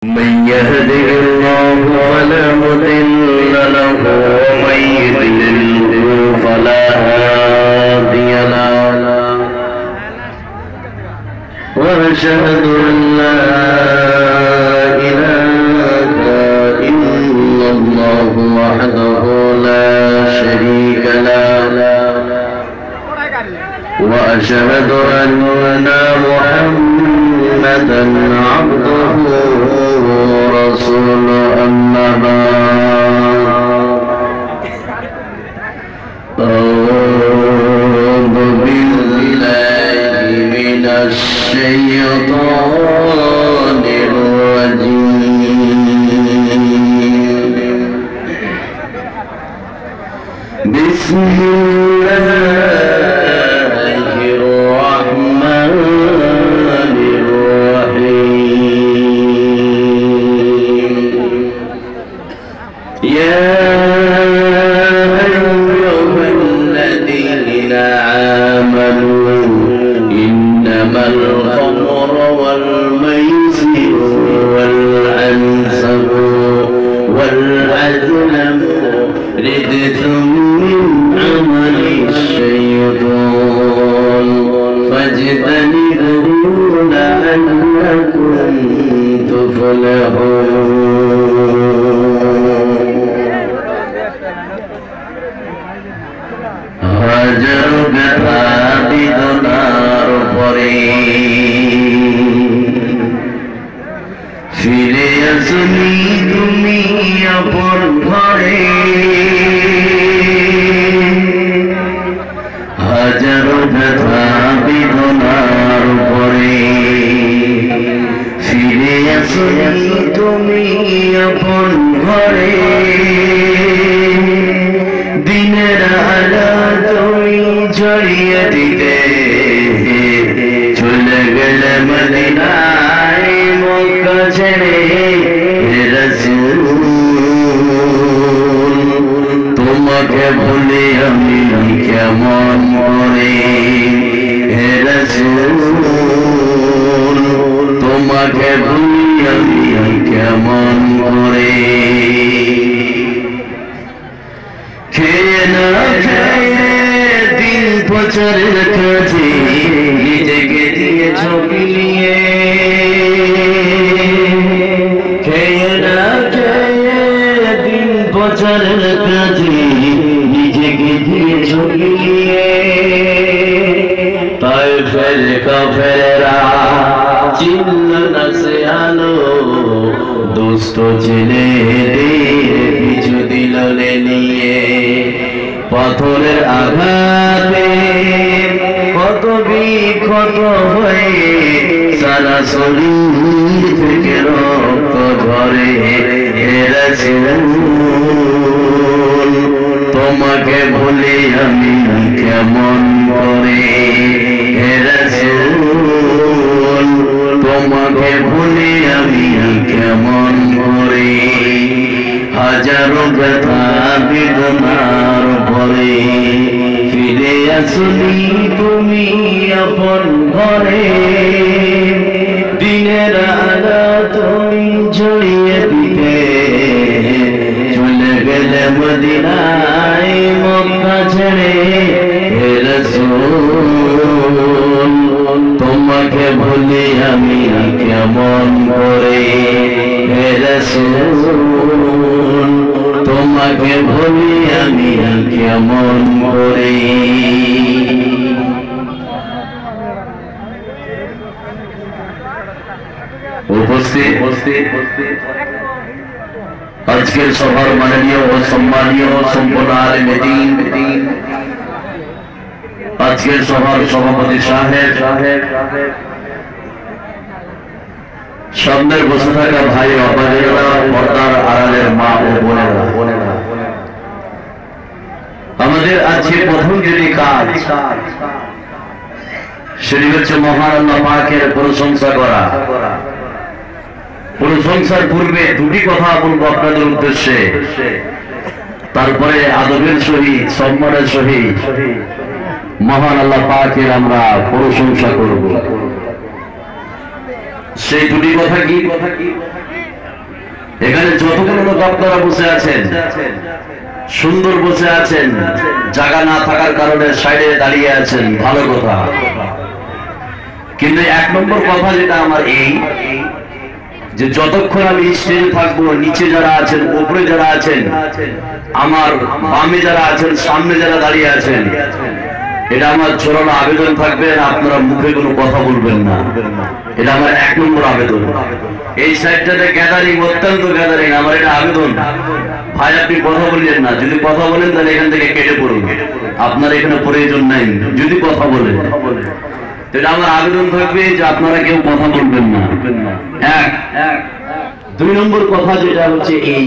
من يهده الله فلا مضل له ومن يضلل فلا هادي له وأشهد أن لا إله إلا الله وحده لا شريك له وأشهد أن محمدا عبده ورسوله أما بعد أعوذ بالله من الشيطان الرجيم بسم الله পাথরের আঘাতে কত বিক্ষত হয়ে সারা শরীর থেকে রক্ত ঝরে হে রাসূল তোমাকে ভুলে আমি কেমন করে হে রাসূল তোমাকে ভুলে আমি কেমন করে হাজারো ব্যথা বেদনার পরে ফিরে আসলি তুমি আপন ঘরে দিনের আলো তুমি ঝরিয়ে দিতে চলে গেলে মদিনায় মক্কা ছেড়ে হে রাসূল তোমাকে ভুলে আমি কেমন করে হে রাসূল তোমাকে ভুলি আমি কেমন করে উপস্থিত আজকের সভার মাননীয় ও সম্মানীয় সম্পন্ন আলেমে দ্বীন আজকের সভার সভাপতি সাহেব সামনে বসে থাকা ভাই অবাজেরা পর্দার আড়ালের মা ও বোনেরা আমাদের আজকে প্রথম যেটি কাজ সেটি হচ্ছে মহান আল্লাহ পাকের প্রশংসা করা। প্রশংসার পূর্বে দুটি কথা বলবো আপনাদের উদ্দেশ্যে, তারপরে আদবের সহিত সম্মানের সহিত মহান আল্লাহ পাকের আমরা প্রশংসা করব। সেই দুটি কথা কি? এখানে যতগুলো লোক আপনারা বসে আছেন, সুন্দর বসে আছেন, জায়গা না থাকার কারণে সাইডে দাঁড়িয়ে আছেন, ভালো কথা। কিন্তু এক নম্বর কথা যেটা আমার এই যে যতক্ষণ আমি স্টেজে থাকবো, নিচে যারা আছেন, উপরে যারা আছেন, আমার বামে যারা আছেন, সামনে যারা দাঁড়িয়ে আছেন, এটা আমার জোরালো আবেদন থাকবে, আপনারা মুখে কোনো কথা বলবেন না। এটা আমার এক নম্বর আবেদন। এই সাইডটাতে গ্যাদারিং, অত্যন্ত গ্যাদারিং, আমার এটা আবেদন। ভাই আপনি কথা বললেন না, যদি কথা বলেন তাহলে এখান থেকে কেটে পড়ুন, আপনার এখানে প্রয়োজন নাই যদি কথা বলেন। এটা আমার আবেদন থাকবে যে আপনারা কেউ কথা বলবেন না। এক। দুই নম্বর কথা যেটা হচ্ছে এই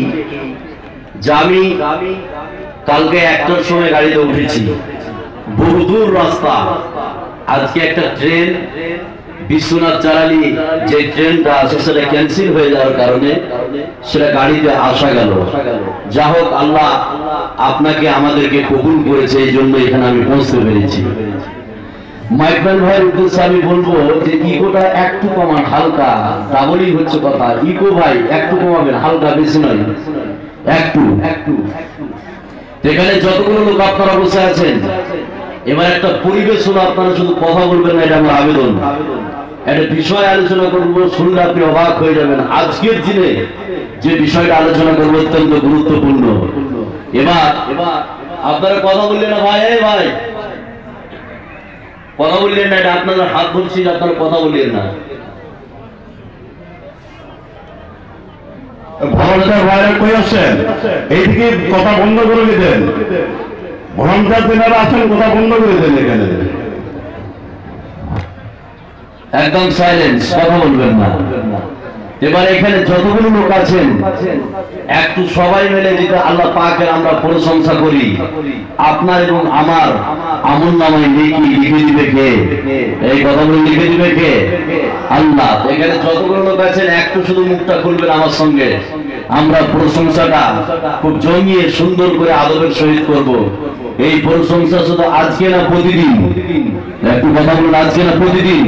যে আমি কালকে 1টার সময় গাড়িতে উঠেছি, বহুদূর রাস্তা। আজকে একটা ট্রেন বিশ্বনাথ চারালি যে ট্রেনটা আছে সেটা ক্যান্সেল হয়ে যাওয়ার কারণে সেটা গাড়িতে আসা গেল। যা হোক, আল্লাহ আপনাকে আমাদেরকে কবুল করেছে, এই জন্য এখানে আমি পৌঁছতে পেরেছি। মাইকম্যান ভাইয়ের উদ্দেশ্যে আমি বলবো যে ইকোটা একটু কমান, হালকা, ডাবলই হচ্ছে কথা। ইকো ভাই একটু কমাবেন, হালকা, বেশি নয়, একটু। এখানে যতগুলো লোক আপনারা বসে আছেন, এবার একটা পরিবেশ হলো, আপনারা শুধু কথা বলবেন না, এটা আমার আবেদন। একটা বিষয় আলোচনা করবো, শুনলে আপনি অবাক হয়ে যাবেন। আজকের দিনে যে বিষয়টা আলোচনা করবো অত্যন্ত গুরুত্বপূর্ণ। এবার আপনারা কথা বললেন না ভাই, এই ভাই কথা বললেন না, এটা আপনারা হাত বলছি, আপনারা কথা বললেন না। ভলান্টিয়ার ভাইরা কই আছেন? এইদিকে কথা বন্ধ করে দিতেন। ভলান্টিয়ার যারা আছেন কথা বন্ধ করে দেন। এখানে একদম সাইলেন্স, কথা বলবেন না। এবার এখানে যতগুলো লোক আছেন একটু সবাই মিলে যেটা আল্লাহ পাকের আমরা প্রশংসা করি, আপনার এবং আমার আমলনামায় নেকি লিখে দিবে কে? এই কথাগুলো লিখে দিবে কে? আল্লাহ। এখানে যতগুলো লোক আছেন একটু শুধু মুখটা খুলবেন আমার সঙ্গে, আমরা প্রশংসাটা খুব জমিয়ে সুন্দর করে আদবের সহিত করব। এই প্রশংসা শুধু আজকে না, প্রতিদিন। একটু কথা বলুন, আজকে না প্রতিদিন?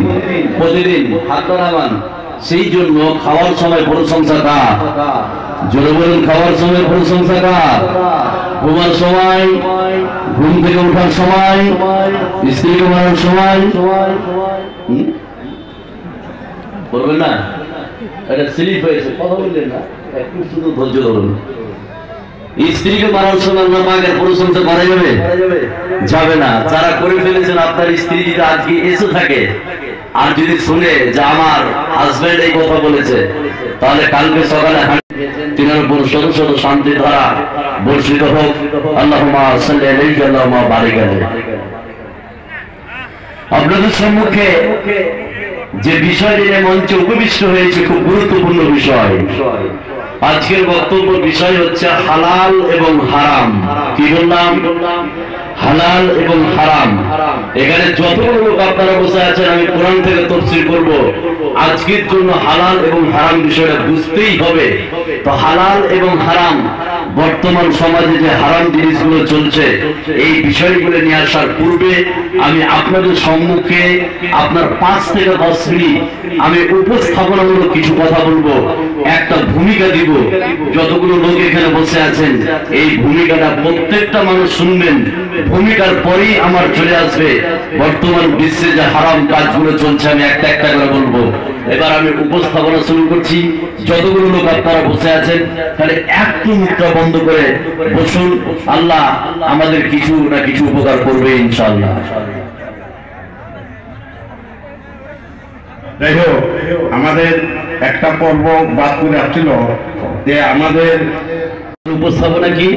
প্রতিদিন। হাতটা নামান। সেই জন্য খাওয়ার সময় প্রশংসা কার? জোরে বলুন, খাওয়ার সময় প্রশংসা কার? ঘুমার সময়, ঘুম থেকে ওঠার সময়, স্ত্রীকে মারার সময় বলবেন না, এটা স্লিপ হয়েছে, কথা বললেন না, একটু শুধু ধৈর্য ধরুন। স্ত্রীকে মারার সময় না পাকের প্রশংসা করা যাবে? যাবে না। যারা করে ফেলেছেন, আপনার স্ত্রী যদি আজকে এসে থাকে আর যদি শুনে যে আমার হাজবেন্ড এই কথা বলেছে, তাহলে কালকে সকালে তিনার উপর শত শত শান্তি ধারা বর্ষিত হোক। আল্লাহুম্মা সাল্লি আলাইহি ওয়া বারিক আলাইহি। আপনাদের সম্মুখে যে বিষয় নিয়ে মঞ্চে উপবিষ্ট হয়েছে খুব গুরুত্বপূর্ণ বিষয়। আজকের বক্তব্য বিষয় হচ্ছে হালাল এবং হারাম। কি বললাম? হালাল এবং হারাম। এখানে যতগুলো লোক আপনারা বসে আছেন, আমি কোরআন থেকে তাফসীর করব। আজকের জন্য হালাল এবং হারাম বিষয়টা বুঝতেই হবে। তো হালাল এবং হারাম, বর্তমান সমাজে যে হারাম জিনিসগুলো চলছে, এই বিষয়গুলো নিয়ে আসার পূর্বে আমি আপনাদের সম্মুখে আপনার 5 থেকে 10 মিনিট আমি উপস্থাপনামূলক কিছু কথা বলবো, একটা ভূমিকা দিব। যতগুলো লোক এখানে বসে আছেন, এই ভূমিকাটা প্রত্যেকটা মানুষ শুনবেন। ভূমিকার পরেই আমার চলে আসবে বর্তমান বিশ্বে যে হারাম কাজগুলো চলছে, আমি একটা একটা করে বলবো। এবার আমি উপস্থাপনা শুরু করছি। যতগুলো লোক আপনারা বসে আছেন, তাহলে একটু মুখটা বন্ধ করে বসুন। আল্লাহ আমাদের কিছু না কিছু উপকার করবে ইনশাআল্লাহ। যাই হোক, আমাদের একটা পর্ব বাদ করে আসছিল যে আমাদের উপস্থাপনা কি।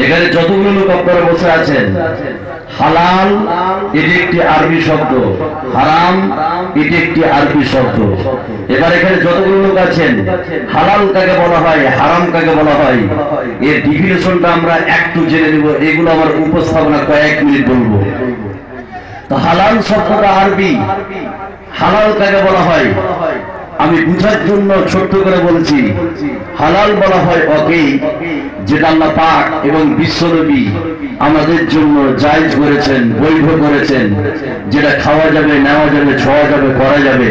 এখানে যতগুলো লোক আপনারা বসে আছেন, হালাল এটি একটি আরবি শব্দ, হারাম এটি একটি আরবি শব্দ। এবার এখানে যতগুলো লোক আছেন, হালাল কাকে বলা হয়, হারাম কাকে বলা হয়, এর ডিফিনেশনটা আমরা একটু জেনে নেব। এগুলো আমার উপস্থাপনা কয়েক মিনিট বলবো। তো হালাল শব্দটা আরবি, হালাল কাকে বলা হয়? আমি বুঝার জন্য ছোট্ট করে বলছি, হালাল বলা হয় ওকে যেটা আল্লাহ পাক এবং বিশ্বনবী আমাদের জন্য জায়েজ করেছেন, বৈধ করেছেন, যেটা খাওয়া যাবে, নেওয়া যাবে, ছোঁয়া যাবে, করা যাবে,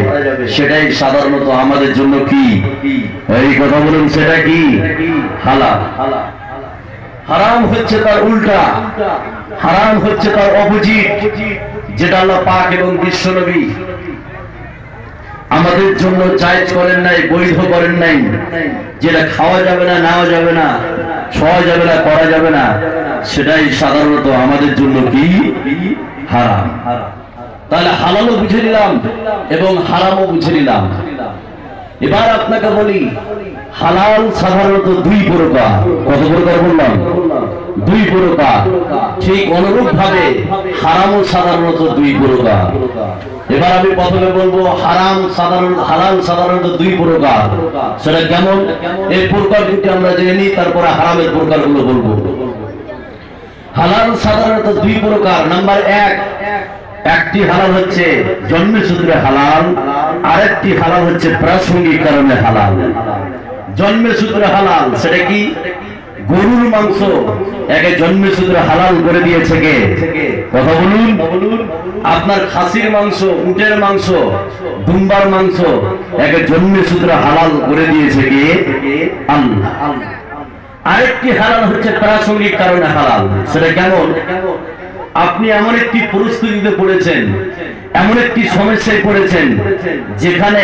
সেটাই সাধারণত আমাদের জন্য কি, এই কথা বলুন, সেটা কি হালাল। হারাম হচ্ছে তার উল্টা, হারাম হচ্ছে তার অপোজিট, যেটা আল্লাহ পাক এবং বিশ্বনবী আমাদের জন্য জায়েজ করেন নাই, বৈধ করেন নাই, যেটা খাওয়া যাবে না, নেওয়া যাবে না, ছোঁয়া যাবে না, করা যাবে না, সেটাই সাধারণত আমাদের জন্য কি হারাম। তাহলে হালালও বুঝে নিলাম এবং হারামও বুঝে নিলাম। এবার আপনাকে বলি, হালাল সাধারণত দুই প্রকার। কত প্রকার বললাম? দুই প্রকার। ঠিক অনুরূপ ভাবে হারামও সাধারণত দুই প্রকার। এবার আমি প্রথমে বলবো হালাল সাধারণত দুই প্রকার। সেটা কেমন, এই প্রকার দুটি আমরা জেনে নিই, তারপরে হারামের প্রকারগুলো বলবো। হালাল সাধারণত দুই প্রকার। নাম্বার এক, একটি হালাল হচ্ছে জন্মসূত্রে হালাল, আরেকটি হালাল হচ্ছে প্রাসঙ্গিক কারণে হালাল। জন্মসূত্রে হালাল সেটা কি? গরুর মাংস একে জন্মসূত্রে হালাল করে দিয়েছে কে? কথা বলুন। আপনার খাসির মাংস, উটের মাংস, দুম্বার মাংস একে জন্মসূত্রে হালাল করে দিয়েছে কে? আল্লাহ। আরেকটি হালাল হচ্ছে প্রাসঙ্গিক কারণে হালাল। সেটা কেমন? আপনি এমন একটি পরিস্থিতিতে পড়েছেন, এমন একটি সমস্যায় পড়েছেন, যেখানে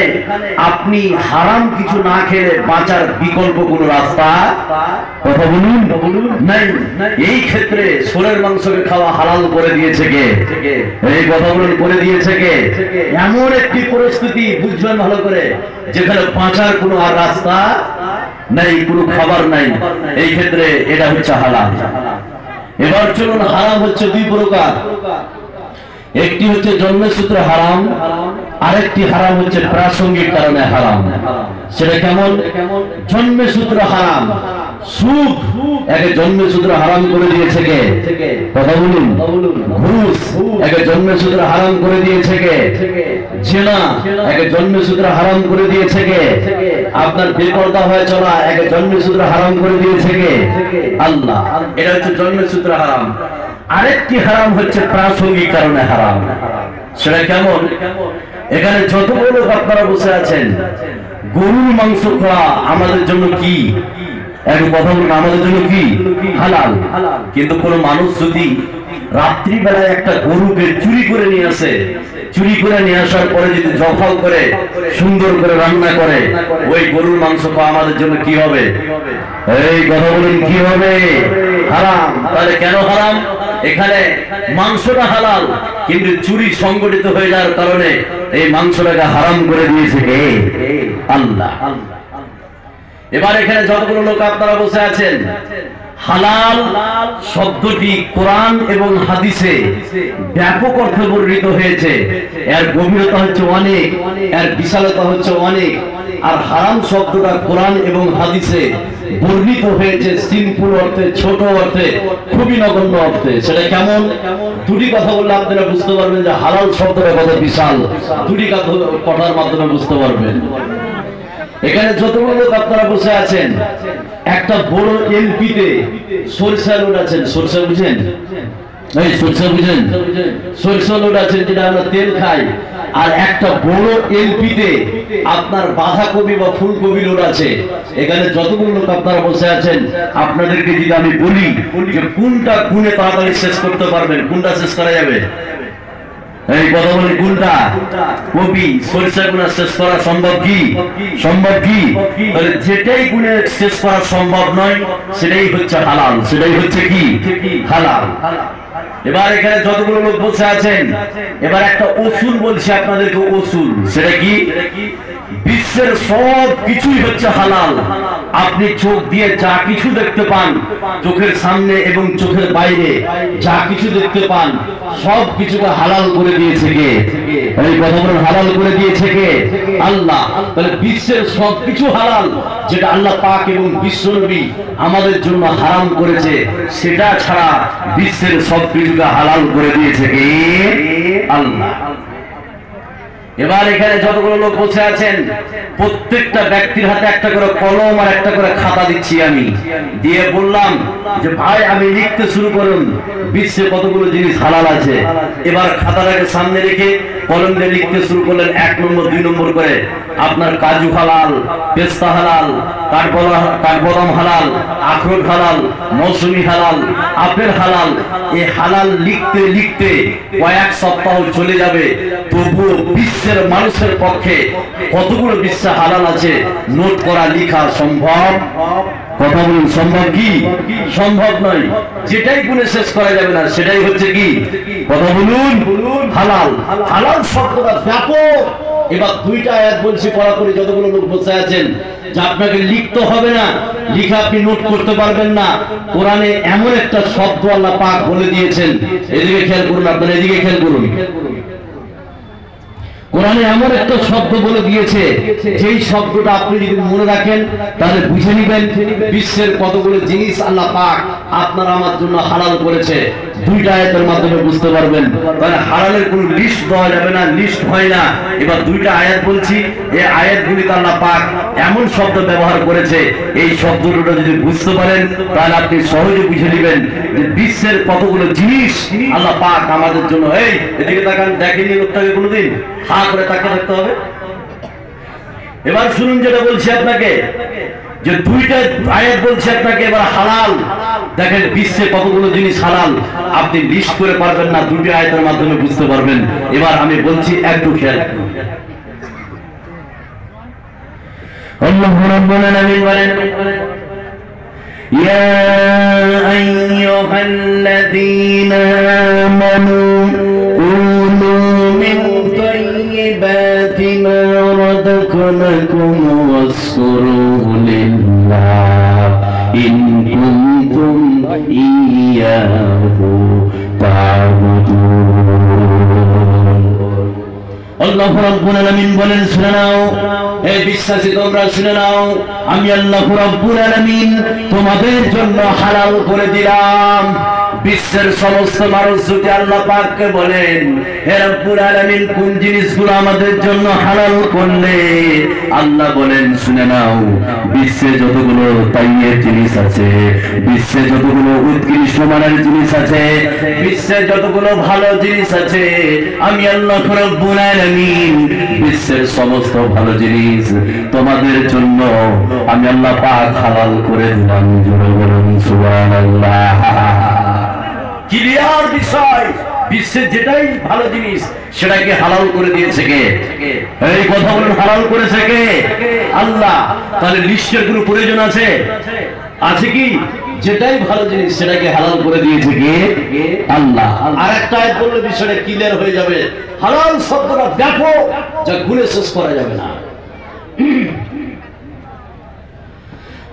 আপনি হারাম কিছু না খেলে বাঁচার বিকল্প কোন রাস্তা, কথা বলুন, নাই। এই ক্ষেত্রে সোরের মাংসকে খাওয়া হালাল করে দিয়েছে কে? এই কথা বলুন, করে দিয়েছে কে? এমন একটি পরিস্থিতি বুঝবেন ভালো করে, যেখানে বাঁচার কোনো আর রাস্তা নাই, কোনো খাবার নাই, এই ক্ষেত্রে এটা হচ্ছে হালাল। এবার চলুন, হারাম হচ্ছে দুই প্রকার। একটি হচ্ছে জন্মসূত্রে হারাম, আরেকটি হারাম হচ্ছে প্রাসঙ্গিক কারণে হারাম। সেটা কেমন? জন্মসূত্রে হারাম, সুদ একে জন্মসূত্রে হারাম করে দিয়েছে কে? কথা বলুন। ঘুষ একে জন্মসূত্রে হারাম করে দিয়েছে কে? জিনা একে জন্মসূত্রে হারাম করে দিয়েছে কে? আপনার বেপরদা হয়ে চলা একে জন্মসূত্রে হারাম করে দিয়েছে কে? আল্লাহ। এটা হচ্ছে জন্মসূত্রে হারাম। আরেকটি হারাম হচ্ছে প্রাসঙ্গিক কারণে হারাম। সেটা কেমন? এখানে যতগুলো লোক আপনারা বসে আছেন, গরুর মাংস খাওয়া আমাদের জন্য কি, এক কথা বলুন, আমাদের জন্য কি হালাল। কিন্তু কোন মানুষ যদি রাত্রিবেলায় একটা গরুকে চুরি করে নিয়ে আসে, চুরি করে নিয়ে আসার পরে যদি জবাই করে সুন্দর করে রান্না করে, ওই গরুর মাংস খাওয়া আমাদের জন্য কি হবে? এই কথা বলুন, কি হবে? হারাম। তাহলে কেন হারাম? এখানে মাংসটা হালাল, কিন্তু চুরি সংগঠিত হয়ে যাওয়ার কারণে এই মাংসটাকে হারাম করে দিয়েছে কে? আল্লাহ। এবার এখানে যতগুলো লোক আপনারা বসে আছেন, হালাল শব্দটি কোরআন এবং হাদিসে ব্যাপক অর্থে বর্ণিত হয়েছে। এর গভীরতা হচ্ছে অনেক, এর বিশালতা হচ্ছে অনেক। আর হারাম শব্দটা কোরআন এবং হাদিসে বর্ণিত হয়েছে সিম্পল অর্থে, ছোট অর্থে, খুবই নগণ্য অর্থে। সেটা কেমন? দুটি কথা বললে আপনারা বুঝতে পারবেন যে হালাল শব্দটা কত বিশাল। দুটি কথার মাধ্যমে বুঝতে পারবেন। এখানে যতগুলো লোক আপনারা বসে আছেন, একটা বড় এলপিতে সরিষা লোড আছেন। সরিষা বুঝেন? এই সরিষা বুঝেন? সরিষা লোড আছেন, যেটা আমরা তেল খাই। আর একটা বড় এলপিতে আপনার বাঁধাকপি বা ফুলকপি লোড আছে। এখানে যতগুলো লোক আপনারা বসে আছেন, আপনাদেরকে যদি আমি বলি যে কোনটা গুনে তাড়াতাড়ি শেষ করতে পারবেন, কোনটা শেষ করা যাবে? এই কথা বলি, কোনটা? কপি। সরিষা গুণা শেষ করা সম্ভব কি? সম্ভব কি? তাহলে যেটাই গুণে শেষ করা সম্ভব নয়, সেটাই হচ্ছে হালাল। সেটাই হচ্ছে কি? হালাল। এবার এখানে যতগুলো লোক বসে আছেন, এবার একটা অসুল বলছি আপনাদেরকে, অসুল। সেটা কি? বিশ্বের সব কিছুই হচ্ছে হালাল। আপনি চোখ দিয়ে যা কিছু দেখতে পান, চোখের সামনে এবং চোখের বাইরে যা কিছু দেখতে পান, সব কিছুকে হালাল করে দিয়েছে কে? এই কথা বলুন, হালাল করে দিয়েছে কে? আল্লাহ। তাহলে বিশ্বের সব কিছু হালাল, যেটা আল্লাহ পাক এবং বিশ্বনবী আমাদের জন্য হারাম করেছে, সেটা ছাড়া বিশ্বের সব কিছুকে হালাল করে দিয়েছে কে? আল্লাহ। এবার এখানে যতগুলো লোক বসে আছেন প্রত্যেকটা ব্যক্তির হাতে একটা করে কলম আর একটা করে খাতা দিচ্ছি আমি, দিয়ে বললাম যে ভাই আমি লিখতে শুরু করুন বিশ্বে কতগুলো জিনিস হালাল আছে। এবার খাতাটাকে সামনে রেখে কলম দিয়ে লিখতে শুরু করলেন 1 নম্বর 2 নম্বর করে। আপনার কাজু হালাল, পেস্তা হালাল, কাঠবাদাম হালাল, আখরোট হালাল, মৌসুমি হালাল, আপেল হালাল। এই হালাল লিখতে লিখতে কয়েক সপ্তাহ চলে যাবে, তবুও বিশ্বের মানুষের পক্ষে কতগুলো বিশ্বে হালাল আছে নোট করা লেখা সম্ভব? কথা বলুন, সম্ভব কি? সম্ভব নয়। যেটাই গুণে শেষ করা যাবে না সেটাই হচ্ছে কি? কথা বলুন, হালাল। হালাল শব্দটা ব্যাপক। এবার 2টা আয়াত বলছি পড়া করে, যতগুলো লোক বসে আছেন, যা আপনাকে লিখতে হবে না, লিখে আপনি নোট করতে পারবেন না। কোরআনে এমন একটা শব্দ আল্লাহ পাক বলে দিয়েছেন, এদিকে খেয়াল করুন, আপনারা এদিকে খেয়াল করুন। কোরআনে এমন একটা শব্দ বলে দিয়েছে, যেই শব্দটা আপনি যদি মনে রাখেন তাহলে বুঝে নেবেন বিশ্বের কতগুলো জিনিস আল্লাহ পাক আপনার আমার জন্য হালাল করেছে। 2টা আয়াতের মাধ্যমে বুঝতে পারবেন। তাহলে হালালের কোনো লিস্ট দেওয়া যাবে না, লিস্ট হয় না। এবার 2টা আয়াত বলছি, এই আয়াতগুলিতে আল্লাহ পাক এমন শব্দ ব্যবহার করেছে, এই শব্দ দুটো যদি বুঝতে পারেন তাহলে আপনি সহজে বুঝে নেবেন যে বিশ্বের কতগুলো জিনিস আল্লাহ পাক আমাদের জন্য। এই এদিকে তাকান, দেখেনি লোকটাকে কোনোদিন? হা করে তাকিয়ে থাকতে হবে। এবার শুনুন যেটা বলছি আপনাকে, যে 2টা আয়াত বলছে আপনাকে এবার হালাল। দেখেন বিশ্বে কতগুলো জিনিস হালাল, আপনি লিস্ট করে পারবেন না, 2টা আয়াতের মাধ্যমে বুঝতে পারবেন। এবার আমি বলছি, একটু খেয়াল করুন। আল্লাহ রাব্বুল আলামিন বলেন, ইয়া আইয়ুহাল্লাযীনা আমানু কুলু মিন তাইয়্যিবাতি মা রাযাকনাকুম ওয়াশকুরু লিল্লাহ ইন কুনতুম ইয়্যাহু তা'বুদুন। আল্লাহ রাব্বুল আলামিন বলেন, শুনে নাও হে বিশ্বাসী, তোমরা শুনে নাও, আমি আল্লাহ রাব্বুল আলামিন তোমাদের জন্য হালাল করে দিলাম। বিশ্বের সমস্ত মানুষ যদি আল্লাহ পাককে বলেন, হে রব্বুল আলামিন কোন জিনিসগুলো আমাদের জন্য হালাল করলে, আল্লাহ বলেন শুনে নাও, বিশ্বে যতগুলো তাইয়ের জিনিস আছে, বিশ্বে যতগুলো উৎকৃষ্ট মানের জিনিস আছে, বিশ্বে যতগুলো ভালো জিনিস আছে, আমি আল্লাহ রাব্বুল আলামিন বিশ্বের সমস্ত ভালো জিনিস তোমাদের জন্য আমি আল্লাহ পাক হালাল করে দিলাম। জোরে বলুন সুবহানাল্লাহ। ক্লিয়ার বিষয়, বিশ্বের যেটাই ভালো জিনিস সেটাকে হালাল করে দিয়েছে কে? এই কথা বলুন, হালাল করেছে কে? আল্লাহ। তাহলে লিস্টের কোনো প্রয়োজন আছে? আছে কি? যেটাই ভালো জিনিস সেটাকে হালাল করে দিয়েছে কে? আল্লাহ। আর একটা আয়াত বললে বিষয়টা ক্লিয়ার হয়ে যাবে। হালাল শব্দটা ব্যাপক, যা গুণে শেষ করা যাবে না।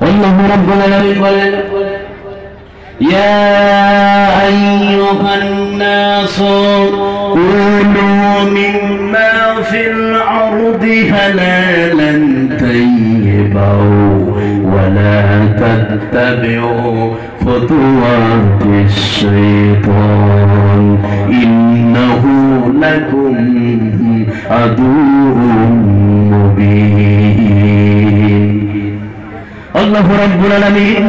আল্লাহ রাব্বুল আলামিন বলেন, ইয়া আইয়ুহান নাসু কুলু মিম্মা ফিল আরদি হালালান তাইয়্যিবাও ওয়া লা তাত্তাবিউ খুতুওয়াতিশ শাইতান ইন্নাহু লাকুম আদুউম মুবিন। আল্লাহ রাব্বুল আলামিন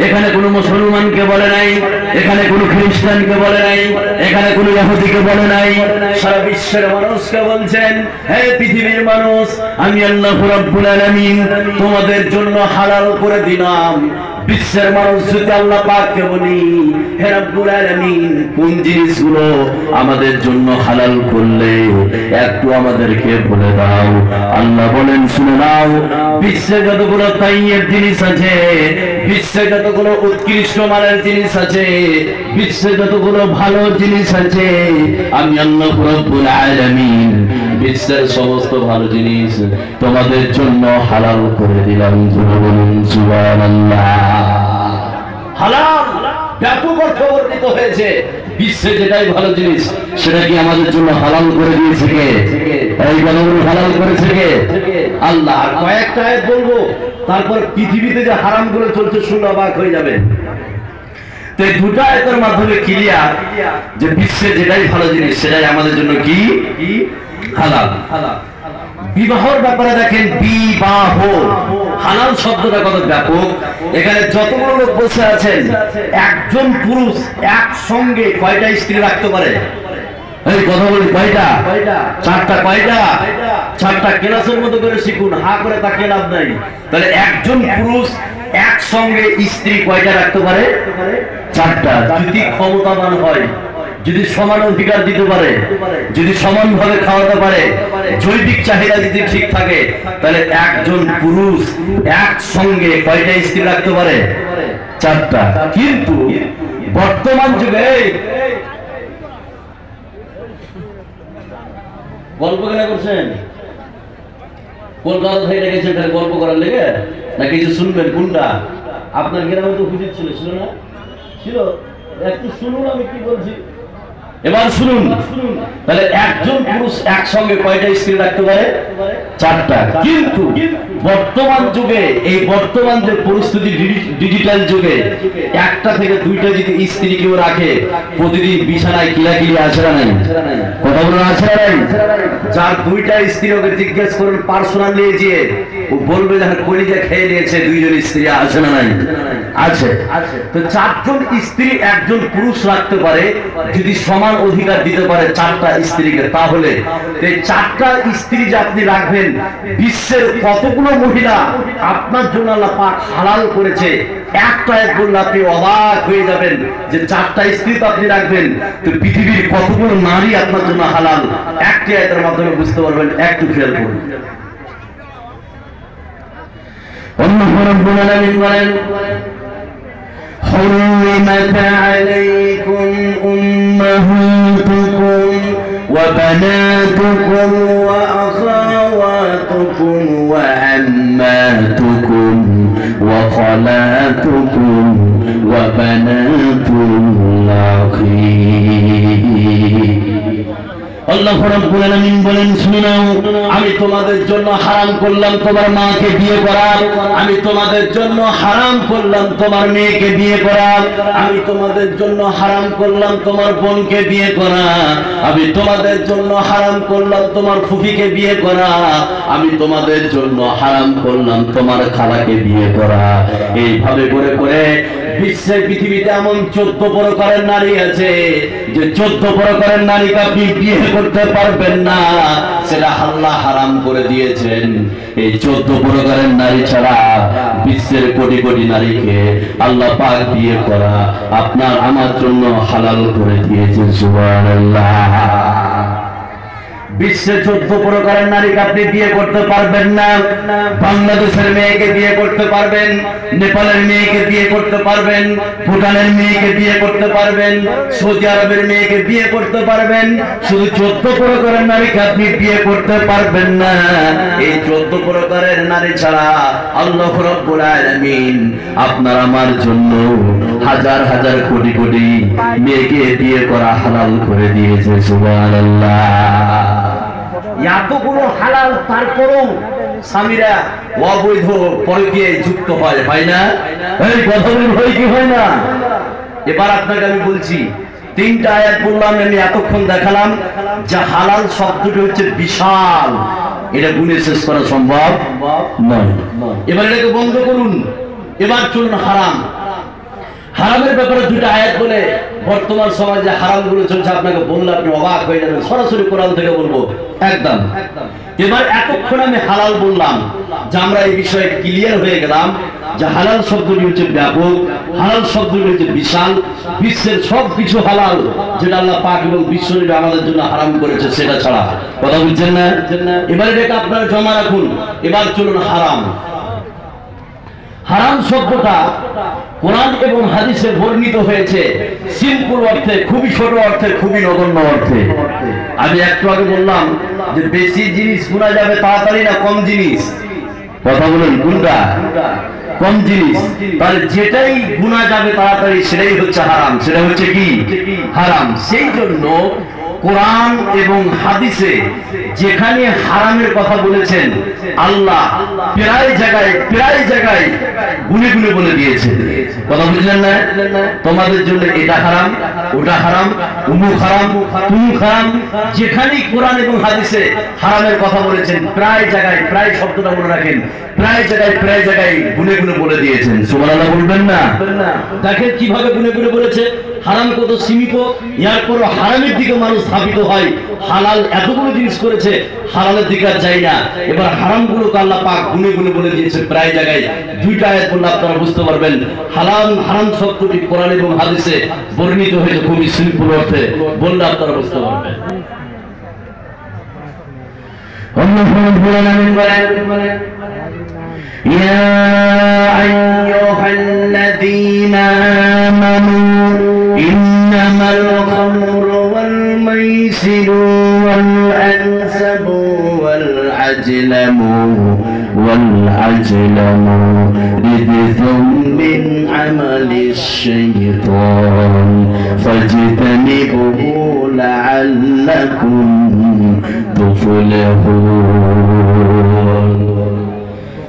এখানে কোনো মুসলমানকে বলে নাই, এখানে কোনো খ্রিস্টানকে বলে নাই, এখানে কোনো ইহুদিকে বলে নাই, সারা বিশ্বের মানুষকে বলছেন, হে পৃথিবীর মানুষ, আমি আল্লাহ রাব্বুল আলামিন তোমাদের জন্য হালাল করে দিলাম। বিশ্বের মানুষ যদি আল্লাহ পাককে বলি, হে রব্বুল আলামিন কোন জিনিসগুলো আমাদের জন্য হালাল করলে একটু আমাদেরকে বলে দাও। আল্লাহ বলেন, শুনে নাও, বিশ্বে যতগুলো তাইয়ের জিনিস আছে, বিশ্বে যতগুলো উৎকৃষ্ট মানের জিনিস আছে, বিশ্বে যতগুলো ভালো জিনিস আছে, আমি আল্লাহ রাব্বুল আলামিন বিশ্বের সমস্ত ভালো জিনিস তোমাদের জন্য হালাল করে দিলাম। বলুন সুবহানাল্লাহ। হালাল ব্যাপক অর্থ বর্ণিত হয়েছে। বিশ্বে যেটাই ভালো জিনিস সেটা কি আমাদের জন্য হালাল করে দিয়েছে কে? এই কথাগুলো হালাল করেছে কে? আল্লাহ। আর কয়েকটা আয়াত বলবো, তারপর পৃথিবীতে যে হারামগুলো চলছে শুনে অবাক হয়ে যাবে। তো এই 2টা আয়াতের মাধ্যমে ক্লিয়ার যে বিশ্বে যেটাই ভালো জিনিস সেটাই আমাদের জন্য কি? হালাল। বিবাহর ব্যাপারে দেখেন, বিবাহ হালাল শব্দটা কত ব্যাপক। এখানে যতগুলো লোক বসে আছেন, একজন পুরুষ একসঙ্গে কয়টা স্ত্রী রাখতে পারে? এই কথা বলি, কয়টা? চারটা। কয়টা? চারটা। ক্লাসের মতো করে শিখুন, হা করে তাকিয়ে লাভ নাই। তাহলে একজন পুরুষ একসঙ্গে স্ত্রী কয়টা রাখতে পারে? চারটা। যদি ক্ষমতাবান হয়, যদি সমান অধিকার দিতে পারে, যদি সমানভাবে খাওয়াতে পারে, জৈবিক চাহিদা যদি ঠিক থাকে, তাহলে একজন পুরুষ একসঙ্গে কয়টা স্ত্রী রাখতে পারে? চারটা। কিন্তু বর্তমান যুগে গল্প কেন করছেন? কলকাতা থেকে গেছেন গল্প করার লেগে না কিছু শুনবেন? কোনটা? আপনার গ্রামে তো হুজুর ছিল, ছিল না? ছিল। একটু শুনুন আমি কি বলছি, এবার শুনুন। তাহলে একজন পুরুষ একসঙ্গে কয়টা স্ত্রী রাখতে পারে? চারটা। কিন্তু বর্তমান যুগে, এই বর্তমান যে পরিস্থিতি, ডিজিটাল যুগে, একটা থেকে দুইটা যদি স্ত্রী কেউ রাখে, প্রতিদিন বিছানায় কিলাকিলি আছে না নাই? কথা বলুন, আছে না নাই? যার দুইটা স্ত্রী, ওকে জিজ্ঞেস করুন পার্সোনাল নিয়ে গিয়ে, ও বলবে যে কলিজা খেয়ে নিয়েছে, দুইজন স্ত্রী আছে না নাই? আছে। তো চারজন স্ত্রী একজন পুরুষ রাখতে পারে যদি সমান অধিকার দিতে পারে চারটা স্ত্রীকে। তাহলে এই চারটা স্ত্রী যে আপনি রাখবেন, বিশ্বের কতগুলো মহিলা আপনার জন্য আল্লাহ পাক হালাল করেছে, একটা এক বললে আপনি অবাক হয়ে যাবেন যে চারটা স্ত্রী তো আপনি রাখবেন, তো পৃথিবীর কতগুলো নারী আপনার জন্য হালাল, একটি আয়াতের মাধ্যমে বুঝতে পারবেন। একটু খেয়াল করুন। আল্লাহ রাব্বুল আলামিন বলেন, حرمت عليكم أمهاتكم وبناتكم وأخواتكم وعماتكم وخالاتكم وبنات الأخ। আল্লাহ রাব্বুল আলামিন বলেন, শুনে নাও, আমি তোমাদের জন্য হারাম করলাম তোমার মাকে বিয়ে করা, আমি তোমাদের জন্য হারাম করলাম তোমার মেয়েকে বিয়ে করা, আমি তোমাদের জন্য হারাম করলাম তোমার বোনকে বিয়ে করা, আমি তোমাদের জন্য হারাম করলাম তোমার ফুফিকে বিয়ে করা, আমি তোমাদের জন্য হারাম করলাম তোমার খালাকে বিয়ে করা। এইভাবে করে করে বিশ্বের পৃথিবীতে এমন 14 প্রকারের নারী আছে যে 14 প্রকারের নারীকে আপনি বিয়ে করতে পারবেন না, সেটা আল্লাহ হারাম করে দিয়েছেন। এই 14 প্রকারের নারী ছাড়া বিশ্বের কোটি কোটি নারীকে আল্লাহ পাক বিয়ে করা আপনার আমার জন্য হালাল করে দিয়েছেন। সুবহানাল্লাহ। বিশ্বে 14 প্রকারের নারীকে আপনি বিয়ে করতে পারবেন না। বাংলাদেশের মেয়েকে বিয়ে করতে পারবেন, নেপালের মেয়েকে বিয়ে করতে পারবেন, ভুটানের মেয়েকে বিয়ে করতে পারবেন, সৌদি আরবের মেয়েকে বিয়ে করতে পারবেন, শুধু 14 প্রকারের নারীকে আপনি বিয়ে করতে পারবেন না। এই 14 প্রকারের নারী ছাড়া আল্লাহ রাব্বুল আলামিন আপনার আমার জন্য হাজার হাজার কোটি কোটি মেয়েকে বিয়ে করা হালাল করে দিয়েছে। সুবহানাল্লাহ। এতগুলো হালাল, তারপরও স্বামীরা অবৈধ পরকীয়ে যুক্ত হয় না? এই কথা বলি, হয় কি হয় না? এবার আপনাকে আমি বলছি, 3টা আয়াত বললাম, আমি এতক্ষণ দেখালাম যে হালাল শব্দটি হচ্ছে বিশাল, এটা গুণে শেষ করা সম্ভব নয়। এবার এটাকে বন্ধ করুন। এবার চলুন হারাম। হারামের ব্যাপারে 2টা আয়াত বলে বর্তমান সমাজে হারামগুলো চলছে, আপনাকে বললে আপনি অবাক হয়ে যাবেন। সরাসরি কোরআন থেকে বলবো একদম। এবার এতক্ষণ আমি হালাল বললাম যে আমরা এই বিষয়ে ক্লিয়ার হয়ে গেলাম যে হালাল শব্দটি হচ্ছে ব্যাপক, হালাল শব্দটি হচ্ছে বিশাল। বিশ্বের সব কিছু হালাল যেটা আল্লাহ পাক এবং বিশ্বনবী আমাদের জন্য হারাম করেছে সেটা ছাড়া। কথা বুঝছেন না? এবার এটাকে আপনারা জমা রাখুন। এবার চলুন হারাম। হারাম শব্দটা কোরআন এবং হাদিসে বর্ণিত হয়েছে সিম্পল অর্থে, খুবই ছোট অর্থে, খুবই নগণ্য অর্থে। আমি একটু আগে বললাম যে বেশি জিনিস গুণা যাবে তাড়াতাড়ি না কম জিনিস? কথা বলুন, কোনটা? কম জিনিস। তাহলে যেটাই গুণা যাবে তাড়াতাড়ি সেটাই হচ্ছে হারাম। সেটা হচ্ছে কি? হারাম। সেই জন্য কোরআন এবং হাদিসে যেখানে হারামের কথা বলেছেন আল্লাহ প্রায় জায়গায় গুনে গুনে বলে দিয়েছে। কথা বুঝলেন না? তোমাদের জন্য এটা হারাম, ওটা হারাম, উমুক হারাম, তুমুক হারাম। যেখানেই কোরআন এবং হাদিসে হারামের কথা বলেছেন প্রায় জায়গায়, প্রায় শব্দটা মনে রাখেন, প্রায় জায়গায় গুনে গুনে বলে দিয়েছেন। সুবহানাল্লাহ বলবেন না? দেখেন কিভাবে গুনে গুনে বলেছে। হারাম কত সীমিত, এরপর হারামের দিকে মানুষ স্থাপিত হয়। হালাল এতগুলো জিনিস করেছে, হালালের দিকে আর যাই না। এবার হারামগুলোকে আল্লাহ পাক গুনে গুনে বলে দিয়েছে প্রায় জায়গায়। দুইটা আয়াত বললে আপনারা বুঝতে পারবেন হালাল হারাম শব্দটি কোরআন এবং হাদিসে বর্ণিত হয়েছে খুবই সিম্পল অর্থে, বললে আপনারা বুঝতে পারবেন। আল্লাহ রাব্বুল আলামিন বলেন, ইয়া আইয়ুহাল্লাযীনা আমানু ইন্নামাল খামরু ওয়াল মাইসিরু ওয়াল আনসাবু ওয়াল আজলামু রিজসুম মিন আমালিশ শাইতান ফাজতানিবুহু লাআল্লাকুম তুফলিহুন।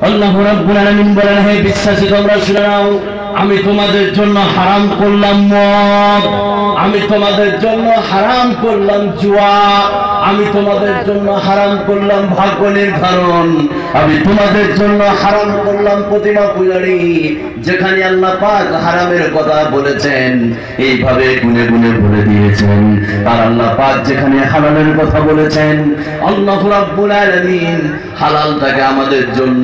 আল্লাহ রাব্বুল আলামিন বলেন, হে বিশ্বাসী তোমরা শুনে নাও, আমি তোমাদের জন্য হারাম করলাম মদ, আমি তোমাদের জন্য হারাম করলাম জুয়া, আমি তোমাদের জন্য হারাম করলাম ভাগ্য নির্ধারণ, আমি তোমাদের জন্য হারাম করলাম প্রতিমা পূজারি। যেখানে আল্লাহ পাক হারামের কথা বলেছেন এইভাবে গুনে গুনে বলে দিয়েছেন। আর আল্লাহ পাক যেখানে হালালের কথা বলেছেন, আল্লাহ রাব্বুল আলামিন হালালটাকে আমাদের জন্য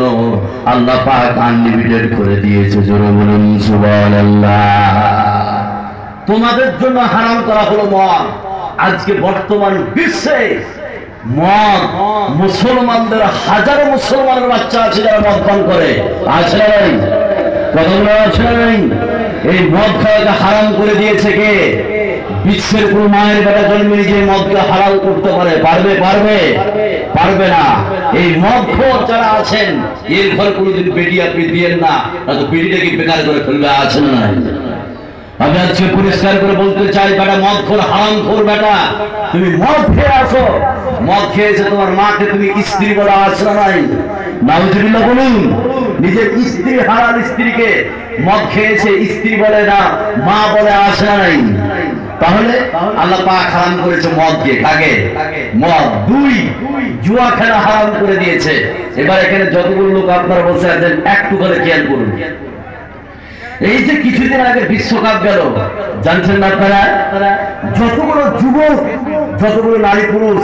আল্লাহ পাক আনলিমিটেড করে দিয়েছে। জোরে বলুন সুবহানাল্লাহ। তোমাদের জন্য হারাম করা হলো মদ। আজকে বর্তমান বিশ্বে মদ, মুসলমানদের হাজারো মুসলমানের বাচ্চা আছে যারা মদ পান করে, আছে না নাই? কতগুলো আছে না নাই? এই মদ খাওয়াকে হারাম করে দিয়েছে কে? বিশ্বের কোন মায়ের বেটা জন্মে নিজে মদকে হালাল করতে পারে? পারবে না। এই মদ খোর যারা আছেন এর ঘরে কোনোদিন বেটি আপনি দিয়েন না, তো বেটিটাকে বেকার করে ফেলবে, আছে না নাই? আমি আজকে পরিষ্কার করে বলতে চাই, বেটা মদ খোর, হারাম খোর বেটা, তুমি মদ খেয়ে আসো, মদ খেয়েছে তোমার মাকে তুমি স্ত্রী বলা, আছে না নাই? নাউজুবিল্লাহ বলুন। নিজের স্ত্রী, হারাল স্ত্রীকে মদ খেয়েছে স্ত্রী বলে না, মা বলে, আছে না নাই? তাহলে আল্লাহ পাক হারাম করেছে মদকে। কাকে? মদ। দুই, জুয়া খেলা হারাম করে দিয়েছে। এবার এখানে যতগুলো লোক আপনারা বসে আছেন একটু করে খেয়াল করুন। এই যে কিছুদিন আগে বিশ্বকাপ গেল, জানছেন না আপনারা? যতগুলো যুবক, যতগুলো নারী পুরুষ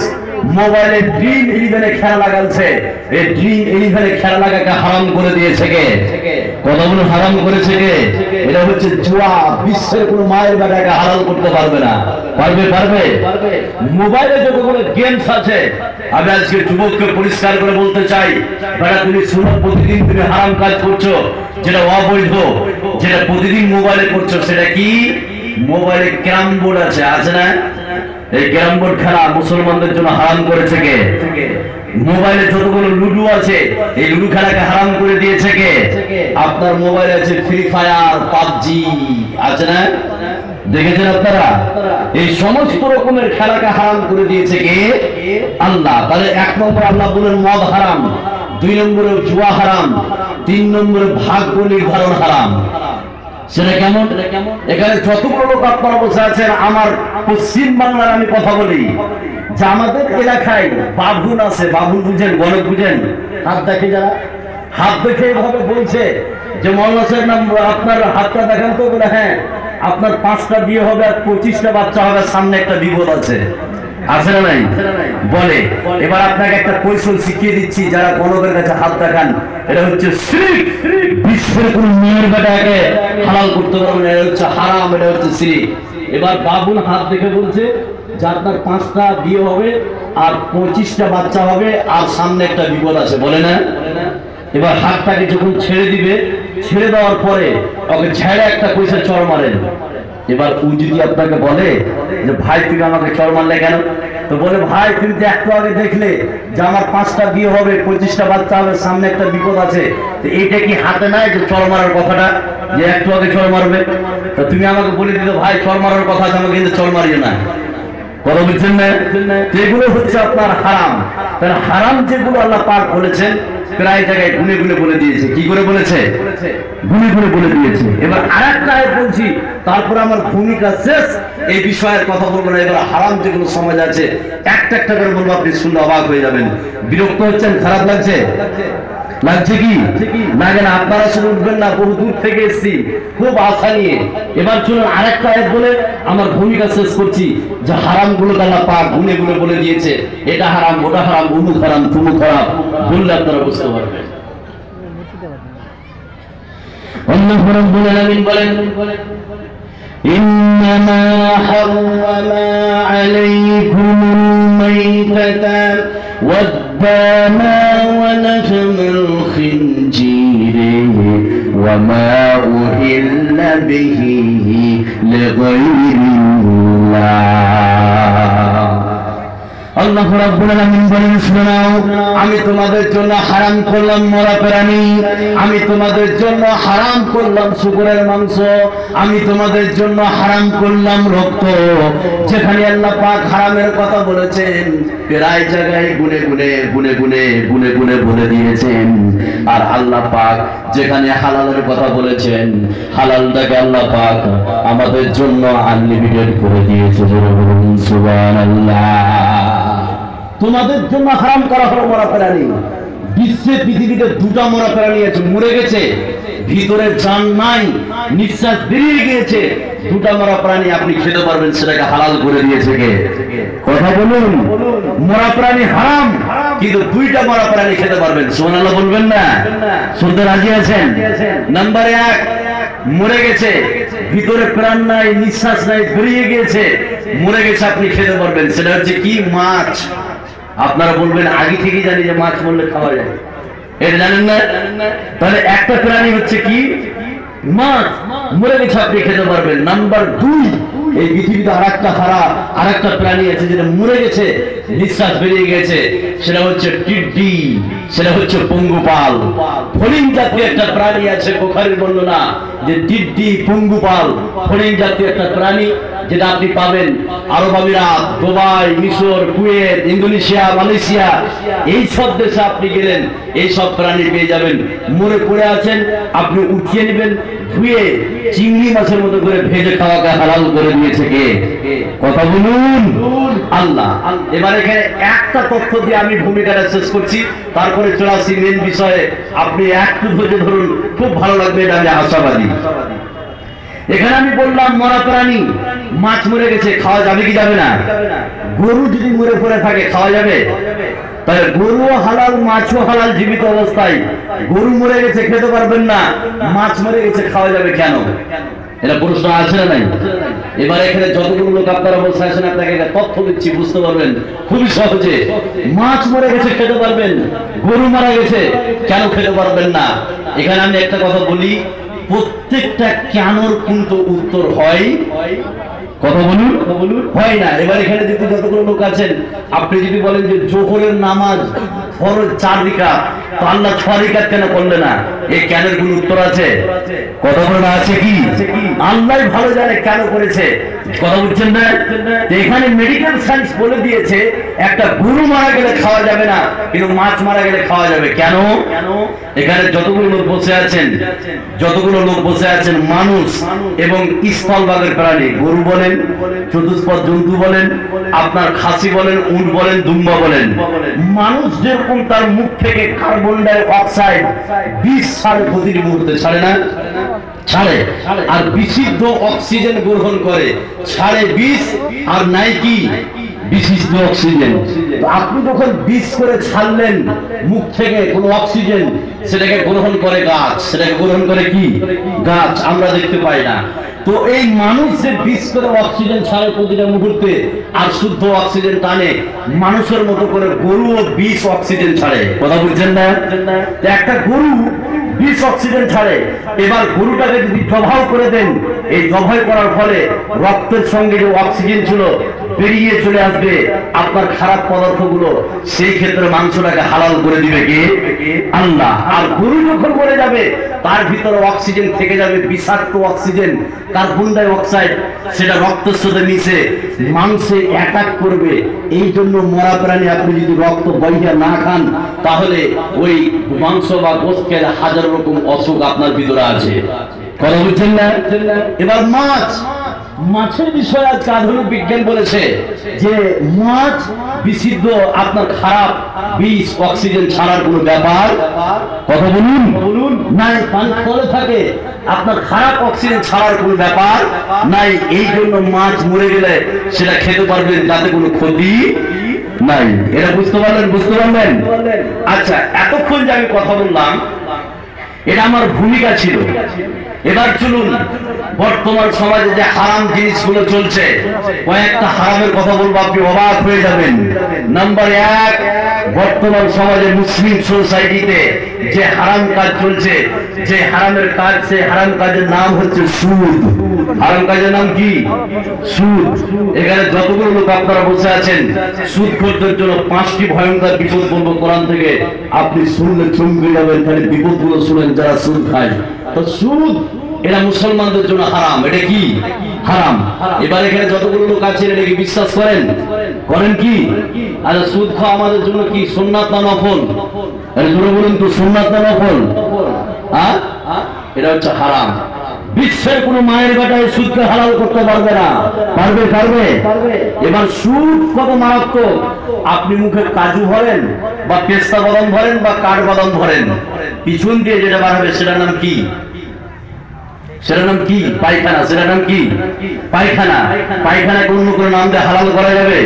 মোবাইলে ড্রিম 11 খেলা লাগাচ্ছে, এই ড্রিম 11 খেলা লাগাকে হারাম করে দিয়েছে কে? কতগুলো হারাম করেছে কে? এটা হচ্ছে জুয়া। বিশ্বের কোন মায়ের বেটাকে হালাল করতে পারবে না। পারবে? মোবাইলে যতগুলো গেমস আছে, আমি আজকে যুবককে পরিষ্কার করে বলতে চাই, বেটা তুমি শুনো, প্রতিদিন তুমি হারাম কাজ করছো, যেটা অবৈধ, যেটা প্রতিদিন মোবাইলে করছো। সেটা কি? মোবাইলে ক্যারাম বোর্ড আছে না? এই ক্যারাম বোর্ড খেলা মুসলমানদের জন্য হারাম করেছে কে? মোবাইলে যতগুলো লুডু আছে, এই লুডু খেলাকে হারাম করে দিয়েছে কে? আপনার মোবাইলে আছে ফ্রি ফায়ার, পাবজি, আছে না? দেখেছেন আপনারা? এই সমস্ত রকমের খেলাকে হারাম করে দিয়েছে কে? আল্লাহ। তাহলে এক নম্বর আল্লাহ বলেন মদ হারাম, দুই নম্বরে জুয়া হারাম, তিন নম্বরে ভাগ্য নির্ধারণ হারাম। সেটা কেমন? এখানে যতগুলো লোক আপনারা বসে আছেন, আমার পশ্চিম বাংলার আমি কথা বলি, যে আমাদের এলাকায় বাবুন আছে, বাবুন বুঝেন, গণক বুঝেন, হাত দেখে যারা, হাত দেখে এভাবে বলছে যে মৌলানা সাহেব নাম, আপনার হাতটা দেখান তো। বলে হ্যাঁ, আপনার 5টা বিয়ে হবে আর 25টা বাচ্চা হবে, সামনে একটা বিপদ আছে, আছে না নাই? বলে। এবার আপনাকে একটা কৌশল শিখিয়ে দিচ্ছি, যারা গণকের কাছে হাত দেখান, এটা হচ্ছে শিরক। বিশ্বের কোন মেয়ের বেটাকে হালাল করতে পারবে না, এটা হচ্ছে হারাম, এটা হচ্ছে শিরক। এবার বাবুল হাত দেখে বলছে যে আপনার 5টা বিয়ে হবে আর 25টা বাচ্চা হবে আর সামনে একটা বিপদ আছে, বলে না? এবার হাতটাকে যখন ছেড়ে দিবে, ছেড়ে দেওয়ার পরে ওকে ঝেড়ে একটা পয়সা চড় মারেন। এবার ও যদি আপনাকে বলে যে ভাই তুমি আমাকে চড় মারলে কেন, তো বলে ভাই তুমি তো একটু আগে দেখলে যে আমার 5টা বিয়ে হবে, 25টা বাচ্চা হবে, সামনে একটা বিপদ আছে, তো এইটা কি হাতে নাই যে চড় মারার কথাটা, যে একটু আগে চড় মারবে? তো তুমি আমাকে বলে দিলে ভাই চড় মারার কথা আছে, আমাকে কিন্তু চড় মারিও না, কথা বলছেন না? এগুলো হচ্ছে আপনার হারাম। তাহলে হারাম যেগুলো আল্লাহ পাক বলেছেন প্রায় জায়গায় গুনে গুনে বলে দিয়েছে। কি করে বলেছে? গুনে গুনে বলে দিয়েছে। এবার আরেকটা আয়াত বলছি, তারপর আমার ভূমিকা শেষ, এই বিষয়ের কথা বলবো না। এবার হারাম যেগুলো সমাজ আছে একটা একটা করে বলবো, আপনি শুনলে অবাক হয়ে যাবেন। বিরক্ত হচ্ছেন? খারাপ লাগছে? লাগছে কি? লাগে না? আপনারা শুনে উঠবেন না, বহু দূর থেকে এসেছি খুব আশা নিয়ে। এবার চলুন আরেকটা আয়াত বলে আমার ভূমিকা শেষ করছি, যে হারাম গুলো আল্লাহ পাক গুনে গুনে বলে দিয়েছে, এটা হারাম, ওটা হারাম, অমুক হারাম, তমুক হারাম, বললে আপনারা বুঝতে পারবেন। আল্লাহ রাব্বুল আলামিন বলেন, ইন্নামা হারামা আলাইকুমুল মাইতাতা ওয়াদ-দামা ওয়া লাহমাল খিনজিরি ওয়া মা উহিল্লা বিহি লিগাইরিল্লাহ। আল্লাহ রাব্বুল আলামিন বলেন, শোনাও, আমি তোমাদের জন্য হারাম করলাম মরা প্রাণী, আমি তোমাদের জন্য হারাম করলাম শুকরের মাংস, আমি তোমাদের জন্য হারাম করলাম রক্ত। যেখানে আল্লাহ পাক হারামের কথা বলেছেন প্রায় জায়গায় গুনে গুনে গুনে গুনে গুনে গুনে বলে দিয়েছেন। আর আল্লাহ পাক যেখানে হালালের কথা বলেছেন, হালালটাকে আল্লাহ পাক আমাদের জন্য আনলিমিটেড করে দিয়েছে। সুবহানাল্লাহ। তোমাদের জন্য হারাম করা হলো মরা প্রাণী। বিশ্বে পৃথিবীতে দুটা মরা প্রাণী আছে, মরে গেছে, ভিতরে জান নাই, নিঃশ্বাস বেরিয়ে গিয়েছে, দুটা মরা প্রাণী আপনি খেতে পারবেন, সেটাকে হালাল করে দিয়েছে কে? কথা বলুন। মরা প্রাণী হারাম, কিন্তু দুইটা মরা প্রাণী খেতে পারবেন। সুবহানাল্লাহ বলবেন না? শুনতে রাজি আছেন? নাম্বার 1, মরে গেছে, ভিতরে প্রাণ নাই, নিঃশ্বাস নাই, বেরিয়ে গিয়েছে, মরে গেছে, আপনি খেতে পারবেন। সেটা হচ্ছে কি? মাছ। আপনারা বলবেন আগে থেকে জানি যে মাছ মরলে খাওয়া যায়, এটা জানেন না? তাহলে একটা প্রাণী হচ্ছে কি? মাছ, মরে গেছে, আপনি খেতে পারবেন। নাম্বার 2, এই পৃথিবীতে আরেকটা প্রাণী আছে যেটা মরে গেছে, নিঃশ্বাস বেরিয়ে গেছে, সেটা হচ্ছে টিড্ডি, সেটা হচ্ছে পঙ্গুপাল। ফড়িং জাতীয় একটা প্রাণী আছে, বুখারীর বর্ণনা যে টিড্ডি, পঙ্গুপাল, ফড়িং জাতীয় একটা প্রাণী, যেটা আপনি পাবেন আরব আমিরাত, দুবাই, মিশর, কুয়েত, ইন্দোনেশিয়া, মালয়েশিয়া, এই সব দেশে আপনি গেলেন এই সব প্রাণী পেয়ে যাবেন। মরে পড়ে আছেন, আপনি উঠিয়ে নেবেন, ধুয়ে চিংড়ি মাছের মতো করে ভেজে খাওয়াকে হালাল করে দিয়েছে কে? কথা বলুন। আল্লাহ। এবার এখানে একটা তথ্য দিয়ে আমি ভূমিকাটা শেষ করছি, তারপরে চলে আসি মেন বিষয়ে। আপনি একটু ধৈর্য ধরুন, খুব ভালো লাগবে, এটা আমি আশাবাদী। এখানে আমি বললাম মরা প্রাণী, মাছ মরে গেছে, খাওয়া যাবে কি যাবে না? গরু যদি মরে পড়ে থাকে খাওয়া যাবে? তাহলে গরুও হালাল, মাছও হালাল জীবিত অবস্থায়। গরু মরে গেছে খেতে পারবেন না, মাছ মরে গেছে খাওয়া যাবে কেন? এটা প্রশ্ন আছে না নাই? এবার এখানে যতগুলো লোক আপনারা বসে আছেন, আপনাকে একটা তথ্য দিচ্ছি, বুঝতে পারবেন খুবই সহজে। মাছ মরে গেছে খেতে পারবেন, গরু মারা গেছে কেন খেতে পারবেন না? এখানে আমি একটা কথা বলি, প্রত্যেকটা কেনর কিন্তু উত্তর হয়, কথা বলুন, হয় না। এবার এখানে যদি যতগুলো লোক আছেন, আপনি যদি বলেন যে জোহরের নামাজ ফরজ 4 রাকাত, তো আল্লাহ 6 রাকাত কেন করলে না? এই কেনের কোন উত্তর আছে? কথা বলুন, আছে কি? আল্লাহ ভালো জানে কেন করেছে। কথা বলছেন না? এখানে মেডিকেল সায়েন্স বলে দিয়েছে একটা গরু মারা গেলে খাওয়া যাবে না, কিন্তু মাছ মারা গেলে খাওয়া যাবে। কেন? এখানে যতগুলো লোক বসে আছেন, মানুষ এবং স্থলভাগের প্রাণী, গরু বলেন, চতুষ্পদ জন্তু বলেন, আপনার খাসি বলেন, উট বলেন, দুম্বা বলেন, মানুষ যেরকম তার মুখ থেকে কার্বন ডাই অক্সাইড 20 ছাড়ে প্রতি মুহূর্তে, ছাড়ে না? ছাড়ে। আর বিশুদ্ধ অক্সিজেন গ্রহণ করে 20.5, আর নাই কি বিশুদ্ধ অক্সিজেন। আপনি যখন 20 করে ছাড়লেন মুখ থেকে কোন অক্সিজেন, সেটাকে গ্রহণ করে গাছ, সেটাকে গ্রহণ করে কি? গাছ, আমরা দেখতে পাই না। তো এই মানুষ যে 20 করে অক্সিজেন ছাড়ে প্রতিটা মুহূর্তে, আর শুদ্ধ অক্সিজেন টানে, মানুষের মতো করে গরুও 20 অক্সিজেন ছাড়ে। কথা বুঝছেন না? একটা গরু 20 অক্সিজেন ছাড়ে। এবার গরুটাকে যদি জবাই করে দেন, এই জবাই করার ফলে রক্তের সঙ্গে যে অক্সিজেন ছিল বেরিয়ে চলে আসবে আপনার খারাপ পদার্থগুলো, সেই ক্ষেত্রে মাংসটাকে হালাল করে দিবে কে? আল্লাহ। আর গরু যখন মরে যাবে তার ভিতরে অক্সিজেন থেকে যাবে, বিষাক্ত অক্সিজেন, কার্বন ডাই অক্সাইড, সেটা রক্তের সাথে মিশে মাংসে অ্যাটাক করবে। এই জন্য মরা প্রাণী আপনি যদি রক্ত বইয়া না খান তাহলে ওই মাংস বা গোশত খেলে হাজার রকম অসুখ আপনার ভিতরে আছে। কথা বুঝছেন না? এবার মাছ, মাছের বিষয়ে আজকে আধুনিক বিজ্ঞান বলেছে যে মাছ বিশুদ্ধ, আপনার খারাপ বিষ অক্সিজেন ছাড়ার কোনো ব্যাপার, কথা বলুন নাই, পানি ফলে থাকে, আপনার খারাপ অক্সিজেন ছাড়ার কোনো ব্যাপার নাই। এই জন্য মাছ মরে গেলে সেটা খেতে পারবেন, তাতে কোনো ক্ষতি নাই। এটা বুঝতে পারলেন? আচ্ছা, এতক্ষণ যে আমি কথা বললাম এটা আমার ভূমিকা ছিল। এবার চলুন বর্তমান সমাজে যে হারাম জিনিসগুলো চলছে, কয়েকটা হারামের কথা বলবো, আপনি অবাক হয়ে যাবেন। নাম্বার 1, বর্তমান সমাজে মুসলিম সোসাইটিতে যে হারাম কাজ চলছে, যে হারামের কাজ, সেই হারাম কাজের নাম হচ্ছে সুদ। হারাম কাজের নাম কি? সুদ। এখানে যতগুলো লোক আপনারা বসে আছেন, সুদখোরদের জন্য 5টি ভয়ঙ্কর বিপদ বলবো কোরআন থেকে, আপনি শুনলে চমকে যাবেন। খালি বিপদগুলো শুনেন যারা সুদ খায়। তো সুদ এটা মুসলমানদের জন্য হারাম। এটা কি? হারাম। এবার এখানে যতগুলো লোক আছেন এটা কি বিশ্বাস করেন কি? আর সুদ খাওয়া আমাদের জন্য কি সুন্নাত না নফল? এটা জোরে বলুন তো, সুন্নাত না নফল? হ্যাঁ, এটা হচ্ছে হারাম। বিশ্বের কোন মায়ের বেটায় সুদকে হালাল করতে পারবে না। পারবে? এবার সুদ কত মারাত্মক, আপনি মুখে কাজু ভরেন বা পেস্তা বাদাম ভরেন বা কাঠ বাদাম ভরেন, পিছন দিয়ে যেটা বার হবে সেটার নাম কি? পায়খানা। সেটার নাম কি? পায়খানা। পায়খানাকে অন্য কোনো নাম দিয়ে হালাল করা যাবে?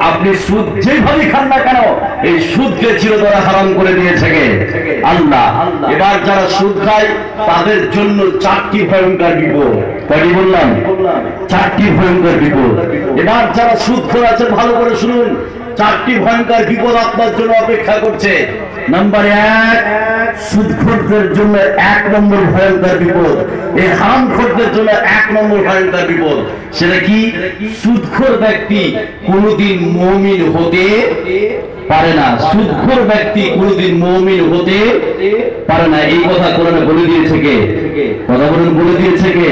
আপনি সুদ যেভাবে খান না কেন, এই সুদকে চিরতরে হারাম করে দিয়েছে কে? আল্লাহ। এবার যারা সুদ খায় তাদের জন্য 4টি ভয়ঙ্কর বিপদ। কয়টি বললাম? 4টি ভয়ঙ্কর বিপদ। এবার যারা সুদখোর আছে ভালো করে শুনুন, 4টি ভয়ঙ্কর বিপদ আপনার জন্য অপেক্ষা করছে। নাম্বার 1, সুদখোরদের জন্য 1 নম্বর ভয়ঙ্কর বিপদ, এই হারামখোরদের জন্য 1 নম্বর ভয়ঙ্কর বিপদ। সেটা কি? সুদখোর ব্যক্তি কোনদিন মুমিন হতে পারে না। সুদখোর ব্যক্তি কোনদিন মুমিন হতে পারে না। এই কথা কোরআনে বলে দিয়েছে কে? কথা বলুন, বলে দিয়েছে কে?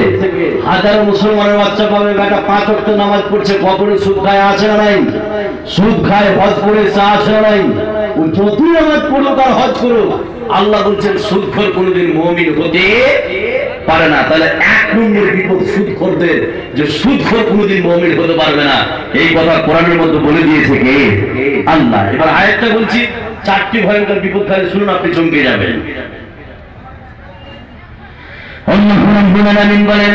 হাজার মুসলমানের বাচ্চা পাবে, বেটা 5 ওয়াক্ত নামাজ পড়ছে, কবরে সুদ খায় আছে না নাই? সুদ খায়, হজ করে আছে না নাই? ও যতই নামাজ পড়ুক আর হজ করুক, আল্লাহ বলছেন সুদখোর কোনদিন মুমিন হতে পারে না। তাহলে 1 নম্বর বিপদ সুদখোরদের, যে সুদখোর কোনদিন মুমিন হতে পারবে না। এই কথা কোরআনের মধ্যে বলে দিয়েছে কে? আল্লাহ। এবার আয়াতটা বলছি, 4টি ভয়ঙ্কর বিপদ খালি শুনুন, আপনি চমকে যাবেন। আল্লাহ রাব্বুল আলামিন বলেন,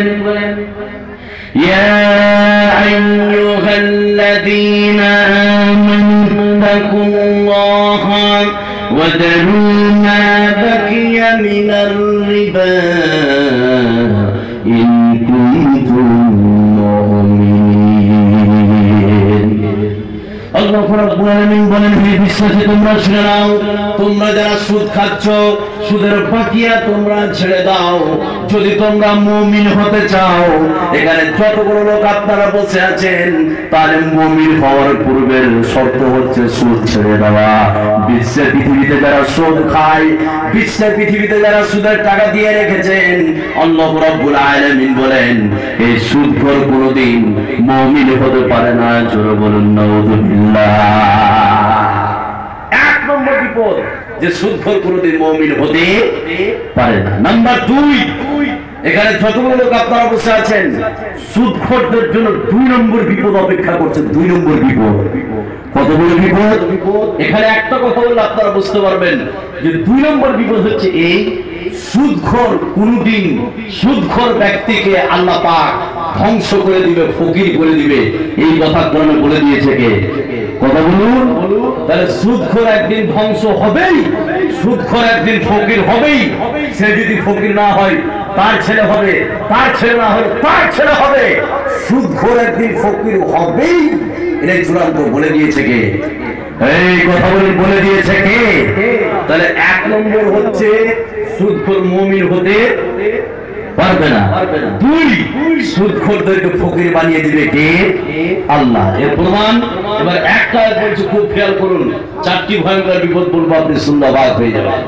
ইয়া আইয়ুহাল্লাযীনা আমানু তাকুল্লাহা ওয়া দারু মা বাকিয়া মিনার রিবা ইন কুনতুম মুমিনিন। আল্লাহ রাব্বুল আলামিন বলেন, হে বিশ্বাসী তোমরা শুনে নাও, তোমরা যারা সুদ খাচ্ছ, সুদের বাকিয়া তোমরা ছেড়ে দাও যদি তোমরা মুমিন হতে চাও। এখানে যতগুলো লোক আপনারা বসে আছেন, তাহলে মুমিন হওয়ার পূর্বের শর্ত হচ্ছে সুদ ছেড়ে দেওয়া। বিশ্বের পৃথিবীতে যারা সুদ খায়, বিশ্বের পৃথিবীতে যারা সুদের টাকা দিয়ে রেখেছেন, আল্লাহ রাব্বুল আলামিন বলেন এই সুদখোর কোনদিন মুমিন হতে পারে না। জোরে বলুন নাউযুবিল্লাহ। 1 নম্বর বিপদ, যে সুদখোর কোনদিন মুমিন হতে পারে না। নাম্বার 2, এখানে যতগুলো লোক আপনারা বসে আছেন, সুদখোরদের জন্য 2 নম্বর বিপদ অপেক্ষা করছে। 2 নম্বর বিপদ। কত বড় বিপদ? এখানে একটা কথা বললে আপনারা বুঝতে পারবেন যে 2 নম্বর বিপদ হচ্ছে এই, সুদখোর কোনদিন, সুদখোর ব্যক্তিকে আল্লাহ পাক ধ্বংস করে দিবে, ফকির করে দিবে। এই কথা কোরআনে বলে দিয়েছে কে? কথা বলুন। তাহলে সুদখোর একদিন ধ্বংস হবেই, সুদখোর একদিন ফকির হবেই। সে যদি ফকির না হয় তার ছেলে হবে, তার ছেলে না হয় তার ছেলে হবে। সুদখোর একদিন ফকির হবেই, এটাই চূড়ান্ত বলে দিয়েছে কে? এই কথা বলে দিয়েছে কে? তাহলে 1 নম্বর হচ্ছে সুদখোর মুমিন হতে পারবে না। দুই, সুদখোরদেরকে ফকির বানিয়ে দিবে কে? আল্লাহ। এর প্রমাণ এবার একটা বলছে, খুব খেয়াল করুন, চারটি ভয়ঙ্কর বিপদ বলবো, আপনি শুনলে অবাক হয়ে যাবেন।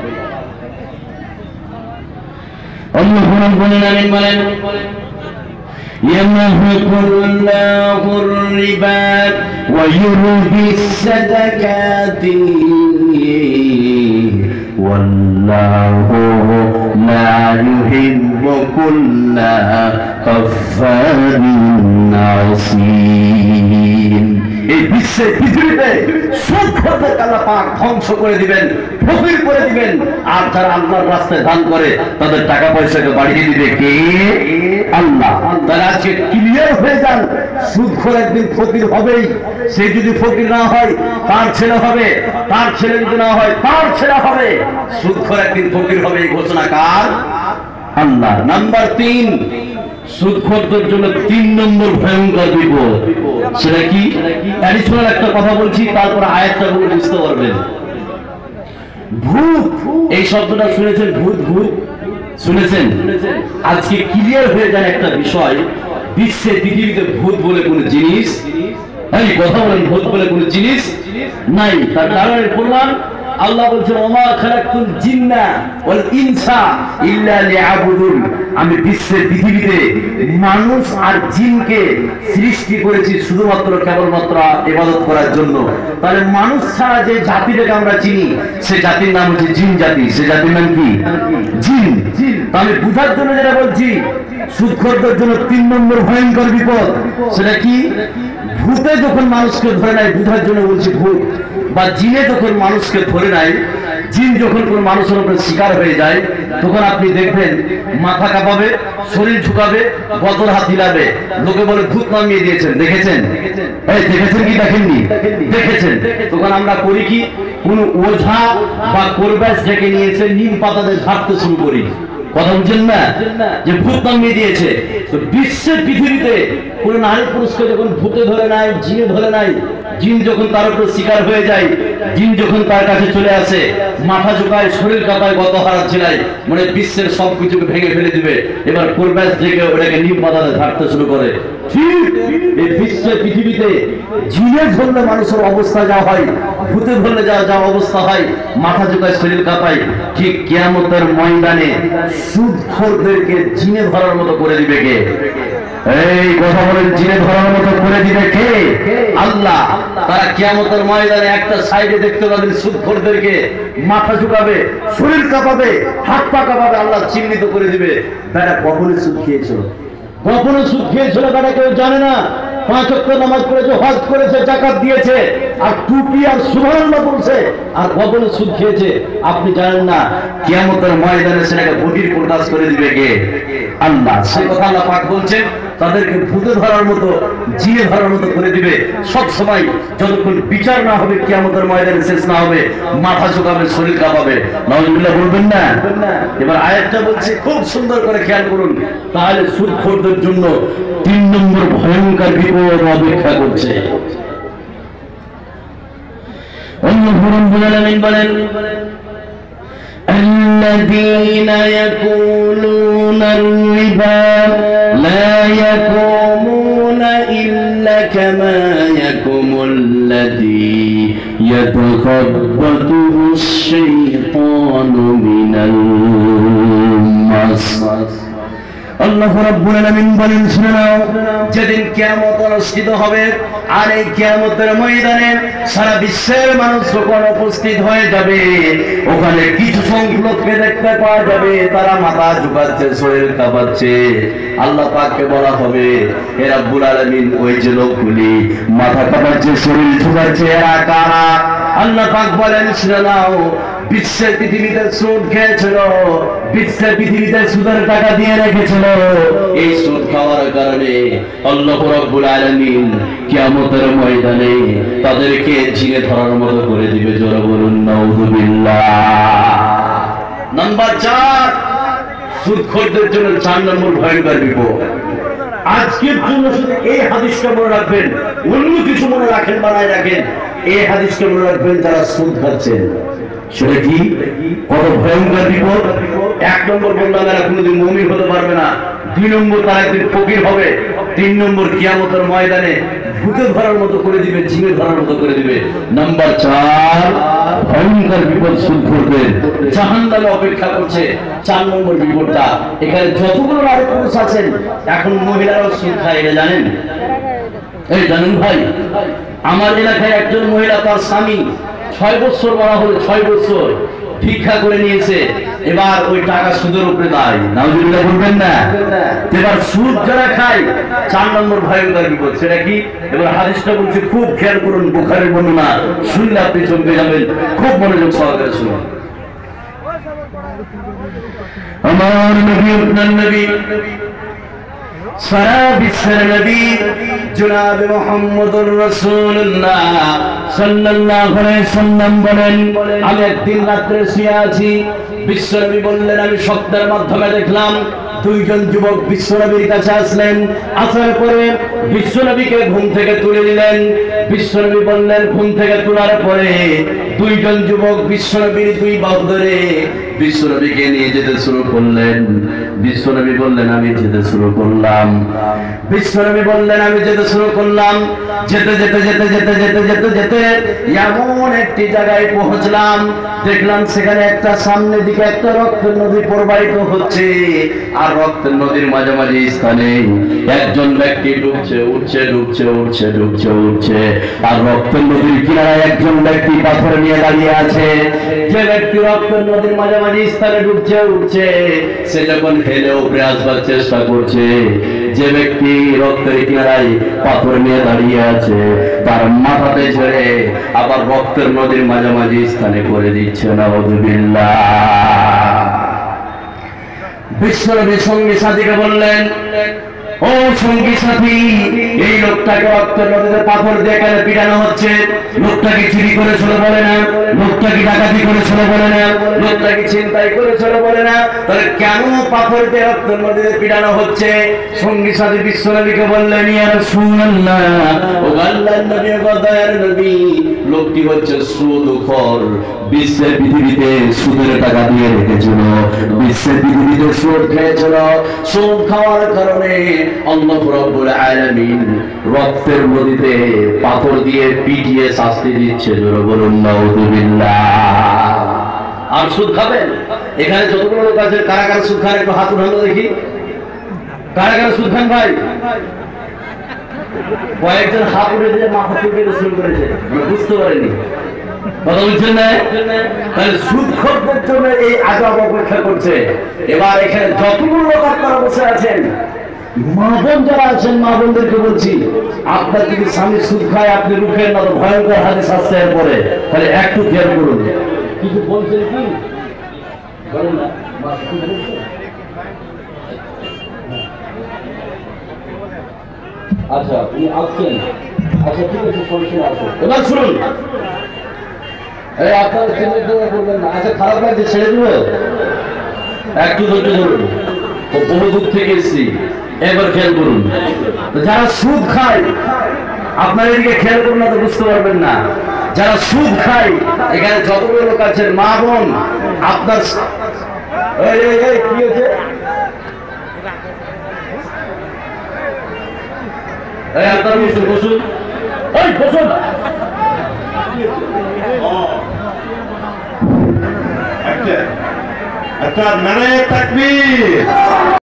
আল্লাহ রাব্বুল আলামিন বলেন, يمحق الله الربا ويربي الصدقات والله لا يحب كل كفار عصيم। এই বিশ্বের পৃথিবীতে সুদখোরদেরকে আল্লাহ পাক ধ্বংস করে দিবেন, ফকির করে দিবেন, আর যারা আল্লাহর রাস্তায় দান করে তাদের টাকা পয়সাকে বাড়িয়ে দিবে কে? আল্লাহ। তারা আজকে ক্লিয়ার হয়ে যান, সুদখোর একদিন ফকির হবেই। সে যদি ফকির না হয় তার ছেলে হবে, তার ছেলে যদি না হয় তার ছেলে হবে। সুদখোর একদিন ফকির হবে, এই ঘোষণা কার? আল্লাহ। নাম্বার 3, সুদখোরদের জন্য 3 নম্বর ভয়ঙ্কর বিপদ। সেটা কি? অ্যাডিশনাল একটা কথা বলছি, তারপর আয়াতটা বলে বুঝতে পারবেন। ভূত, এই শব্দটা শুনেছেন? ভূত, ভূত শুনেছেন? আজকে ক্লিয়ার হয়ে যায় একটা বিষয়, বিশ্বে পৃথিবীতে ভূত বলে কোন জিনিস, এই কথা বলেন, ভূত বলে কোন জিনিস নাই। তার কারণের প্রমাণ আল্লাহ বলছেন, ওমা খালাকতুল জিন্না ওয়াল ইনসা ইল্লা লিয়াবুদুন। আমি বিশ্বের পৃথিবীতে মানুষ আর জিনকে সৃষ্টি করেছি শুধুমাত্র কেবলমাত্র ইবাদত করার জন্য। তাহলে মানুষ ছাড়া যে জাতিটাকে আমরা চিনি, সে জাতির নাম হচ্ছে জিন জাতি। সে জাতির নাম কি? জিন। আমি বুঝার জন্য যেটা বলছি, সুদখোরদের জন্য 3 নম্বর ভয়ঙ্কর বিপদ। সেটা কি? ভূতে যখন মানুষকে ধরে নেয়, বুঝার জন্য বলছি, ভূত বা জিনে যখন মানুষকে ধরে নেয়, জিন যখন কোন মানুষের উপরে শিকার হয়ে যায়, তখন আপনি দেখবেন মাথা কাঁপাবে, শরীর ঝুঁকাবে, গতর হাত হিলাবে, লোকে বলে ভূত নামিয়ে দিয়েছেন। দেখেছেন? এই দেখেছেন কি দেখেননি? দেখেছেন। তখন আমরা করি কি, কোন ওঝা বা কোরবাস ডেকে নিয়েছে, নিম পাতাতে ঝাড়তে শুরু করি। কথা বুঝছেন না? যে ভূত নামিয়ে দিয়েছে। তো বিশ্বের পৃথিবীতে কোন নারী পুরুষকে যখন ভূতে ধরে নেয়, জিনে ধরে নেয়, জিন যখন তার উপর শিকার হয়ে যায়, জিন যখন তার কাছে চলে আসে, মাথা ঝুঁকায়, শরীর কাঁপায়, গত হারাত ছিলায়, মানে বিশ্বের সব কিছুকে ভেঙে ফেলে দিবে। এবার কোরবাস থেকে ওটাকে নিম পাতাতে ঝাড়তে শুরু করে। ঠিক এই বিশ্বের পৃথিবীতে জিনে ধরলে মানুষের অবস্থা যা হয়, ভূতে ধরলে যা অবস্থা হয়, মাথা ঝুঁকায়, শরীর কাঁপায়, ঠিক কিয়ামতের ময়দানে সুদখোরদেরকে জিনে ধরার মতো করে দিবে কে? এই কথা বলেন, জিনে ধরার মতো করে দিবে কে? আল্লাহ। তারা কিয়ামতের ময়দানে একটা সাইডে দেখতে পাবেন সুদখোরদেরকে, মাথা ঝুঁকাবে, শরীর কাঁপাবে, হাত পা কাঁপাবে, আল্লাহ চিহ্নিত করে দিবে, তারা কখনো সুদ খেয়েছিল, কখনো সুদ খেয়েছিল, তারা কেউ জানে না। 5 ওয়াক্ত নামাজ পড়েছে, হজ করেছে, যাকাত দিয়েছে, আর টুপি আর সুবহানাল্লাহ বলছে, আর কখনো সুদ খেয়েছে, আপনি জানেন না। কিয়ামতের ময়দানে সেটাকে বহির প্রকাশ করে দিবে কে? আল্লাহ। সে কথা আল্লাহ পাক বলছেন, তাদেরকে ভূতে ধরার মতো, জিনে ধরার মতো করে দিবে। সব সময় যতক্ষণ বিচার না হবে, কিয়ামতের ময়দানে শেষ না হবে, মাথা ঝুঁকাবে, শরীর কাঁপাবে। নাউজুবিল্লাহ বলবেন না? এবার আয়াতটা বলছে, খুব সুন্দর করে খেয়াল করুন, তাহলে সুদখোরদের জন্য 3 নম্বর ভয়ঙ্কর বিপদ অপেক্ষা করছে। আল্লাহ রাব্বুল আলামিন বলেন, الذين يأكلون الربا لا يقومون إلا كما يقوم الذي يتخبطه الشيطان من المس। আল্লাহ রাব্বুল আলামিন বলেন, শুনে নাও, যেদিন কিয়ামত অনুষ্ঠিত হবে, আর এই কিয়ামতের ময়দানে সারা বিশ্বের মানুষ যখন উপস্থিত হয়ে যাবে, ওখানে কিছু সংখ্যককে দেখতে পাওয়া যাবে, তারা মাথা ঝুঁকাচ্ছে, শরীর কাঁপাচ্ছে। আল্লাহ পাককে বলা হবে, হে রাব্বুল আলামিন, ওই যে লোকগুলি মাথা কাঁপাচ্ছে, শরীর ঝুঁকাচ্ছে, এরা কারা? আল্লাহ পাক বলেন, শুনে নাও, বিশ্বের পৃথিবীতে সুদ খেয়েছিল, বিশ্বের পৃথিবীতে সুদের টাকা দিয়ে রেখেছিল। এই সুদ খাওয়ার কারণে আল্লাহ রাব্বুল আলামিন কিয়ামতের ময়দানে তাদেরকে জিনে ধরার মতো করে দিবে। জোরে বলুন নাউযুবিল্লাহ। নাম্বার 4, সুদখোরদের জন্য 4 নম্বর ভয়ঙ্কর বিপদ। আজকের জন্য শুধু এই হাদিসটা মনে রাখবেন, অন্য কিছু মনে রাখেন, বানায় রাখেন, এই হাদিসটা মনে রাখবেন, যারা সুদ খাচ্ছেন। সেটা কি? কত ভয়ঙ্কর বিপদ! এক নম্বর বললাম এরা কোনোদিন মুমিন হতে পারবে না, 2 নম্বর তারা একদিন ফকির হবে, 3 নম্বর কিয়ামতের ময়দানে ভূতে ধরার মতো করে দিবে, জিনে ধরার মতো করে দিবে। নাম্বার 4, ভয়ঙ্কর বিপদ সুদখোরদের জাহান্নামে অপেক্ষা করছে। 4 নম্বর বিপদটা, এখানে যতগুলো নারী পুরুষ আছেন এখন মহিলারাও সুদ খায়, এটা জানেন? এই জানেন ভাই, আমার এলাকায় একজন মহিলা তার স্বামী 6 বছর বলা হলো, 6 বছর ভিক্ষা করে নিয়েছে, এবার ওই টাকা সুদের উপরে দেয়। নাউজুবিল্লাহ বলবেন না? এবার সুদ যারা খায় 4 নম্বর ভয়ঙ্কর বিপদ, সেটা কি? এবার হাদিসটা বলছে, খুব খেয়াল করুন, বুখারীর বর্ণনা, শুনলে আপনি চমকে যাবেন, খুব মনোযোগ সহকারে শুনুন। আমার নবী, আপনার নবী, সারা বিশ্বের নবী জনাবে মুহাম্মদুর রাসূলুল্লাহ সাল্লাল্লাহু আলাইহি সাল্লাম বলেন, আমি একদিন রাত্রে শুয়ে আছি, বিশ্বনবী বললেন, আমি স্বপ্নের মাধ্যমে দেখলাম 2 জন যুবক বিশ্বনবীর কাছে আসলেন, আসার পরে বিশ্বনবীকে ঘুম থেকে তুলে দিলেন। বিশ্বনবী বললেন, ঘুম থেকে তোলার পরে 2 জন যুবক বিশ্বনবীর 2 বাহু ধরে বিশ্বনবীকে নিয়ে যেতে শুরু করলেন। বিশ্বনবী বললেন, আমি যেতে শুরু করলাম। বিশ্বনবী বললেন, আমি যেতে শুরু করলাম। যেতে যেতে যেতে যেতে যেতে যেতে যেতে এমন একটি জায়গায় পৌঁছলাম, দেখলাম সেখানে একটা সামনের দিকে একটা রক্তের নদী প্রবাহিত হচ্ছে, আর রক্তের নদীর মাঝামাঝি স্থানে একজন ব্যক্তি ডুবছে, উঠছে, ডুবছে, উঠছে, ডুবছে, উঠছে, আর রক্তের নদীর কিনারায় একজন ব্যক্তি পাথর নিয়ে দাঁড়িয়ে আছে। যে ব্যক্তি রক্তের নদীর মাঝামাঝি স্থানে ডুবছে, উঠছে, সে যখন হেলে উপরে আসবার চেষ্টা করছে, যে ব্যক্তি রক্তের কিনারায় পাথর নিয়ে দাঁড়িয়ে আছে তার মাথাতে ছেড়ে আবার রক্তের নদীর মাঝামাঝি স্থানে করে দিচ্ছে। নাউযুবিল্লাহ। বিশ্বনবী সঙ্গী সাথীকে বললেন, ও সঙ্গী সাথী, এই লোকটাকে রক্তের নদীতে পাথর দিয়ে কেন পিটানো হচ্ছে? লোকটা কি চুরি করেছিল বলে না, লোকটা কি ডাকাতি করেছিল বলে না, লোকটা কি ছিনতাই করেছিল বলে না, তাহলে কেন পাথর দিয়ে রক্তের নদীতে পিটানো হচ্ছে? সঙ্গী সাথী বিশ্বনবীকে বললেন, ইয়া রাসূলুল্লাহ, ও আল্লাহর নবী, ও দয়ার নবী, লোকটি হচ্ছে সুদখোর, বিশ্বের পৃথিবীতে সুদের টাকা দিয়ে রেখেছিল, বিশ্বের পৃথিবীতে সুদ খেয়েছিল, সুদ খাওয়ার কারণে আল্লাহ রাব্বুল আলামিন রক্তের নদীতে পাথর দিয়ে পিটিয়ে শাস্তি দিচ্ছে। জোরে বলুন নাউযুবিল্লাহ। আর সুদ খাবেন? এখানে যতগুলো লোক আছে, কারা কারা সুদ খান একটু হাত উঠানো দেখি। কারা কারা সুদ খান ভাই? কয়েকজন হাত উঠে দিয়ে মাথা চুলকে শুরু করেছে, বুঝতে পারেনি। কথা বলছেন না? তাহলে সুদখোরদের জন্য এই আযাব অপেক্ষা করছে। এবার এখানে যতগুলো লোক আপনারা বসে আছেন, মা বোন যারা আছেন, মা বোনদেরকে বলছি, আপনার যদি স্বামী সুদ খায়, আপনি রুখেন না, ভয়ঙ্কর হাদিস আসছে এরপরে, তাহলে একটু খেয়াল করুন। কিছু বলছেন কি বলেন না? আচ্ছা, উনি আসছেন, আচ্ছা ঠিক আছে, সমস্যা আছে। এবার শুনুন, আপনারা ছেড়ে দেওয়া করবেন না। আচ্ছা, খারাপ লাগছে, ছেড়ে দেবো, একটু ধৈর্য ধরুন, বহু দূর থেকে এসেছি। এবার খেয়াল করুন, যারা সুদ খায়, আপনার এদিকে খেয়াল করুন না তো বুঝতে পারবেন না। যারা সুদ খায়, এখানে যতগুলো লোক আছেন, মা বোন, আপনার কি হয়েছে? আপনার বসুন, বসুন, বসুন। একটা নারায়ে তাকবীর।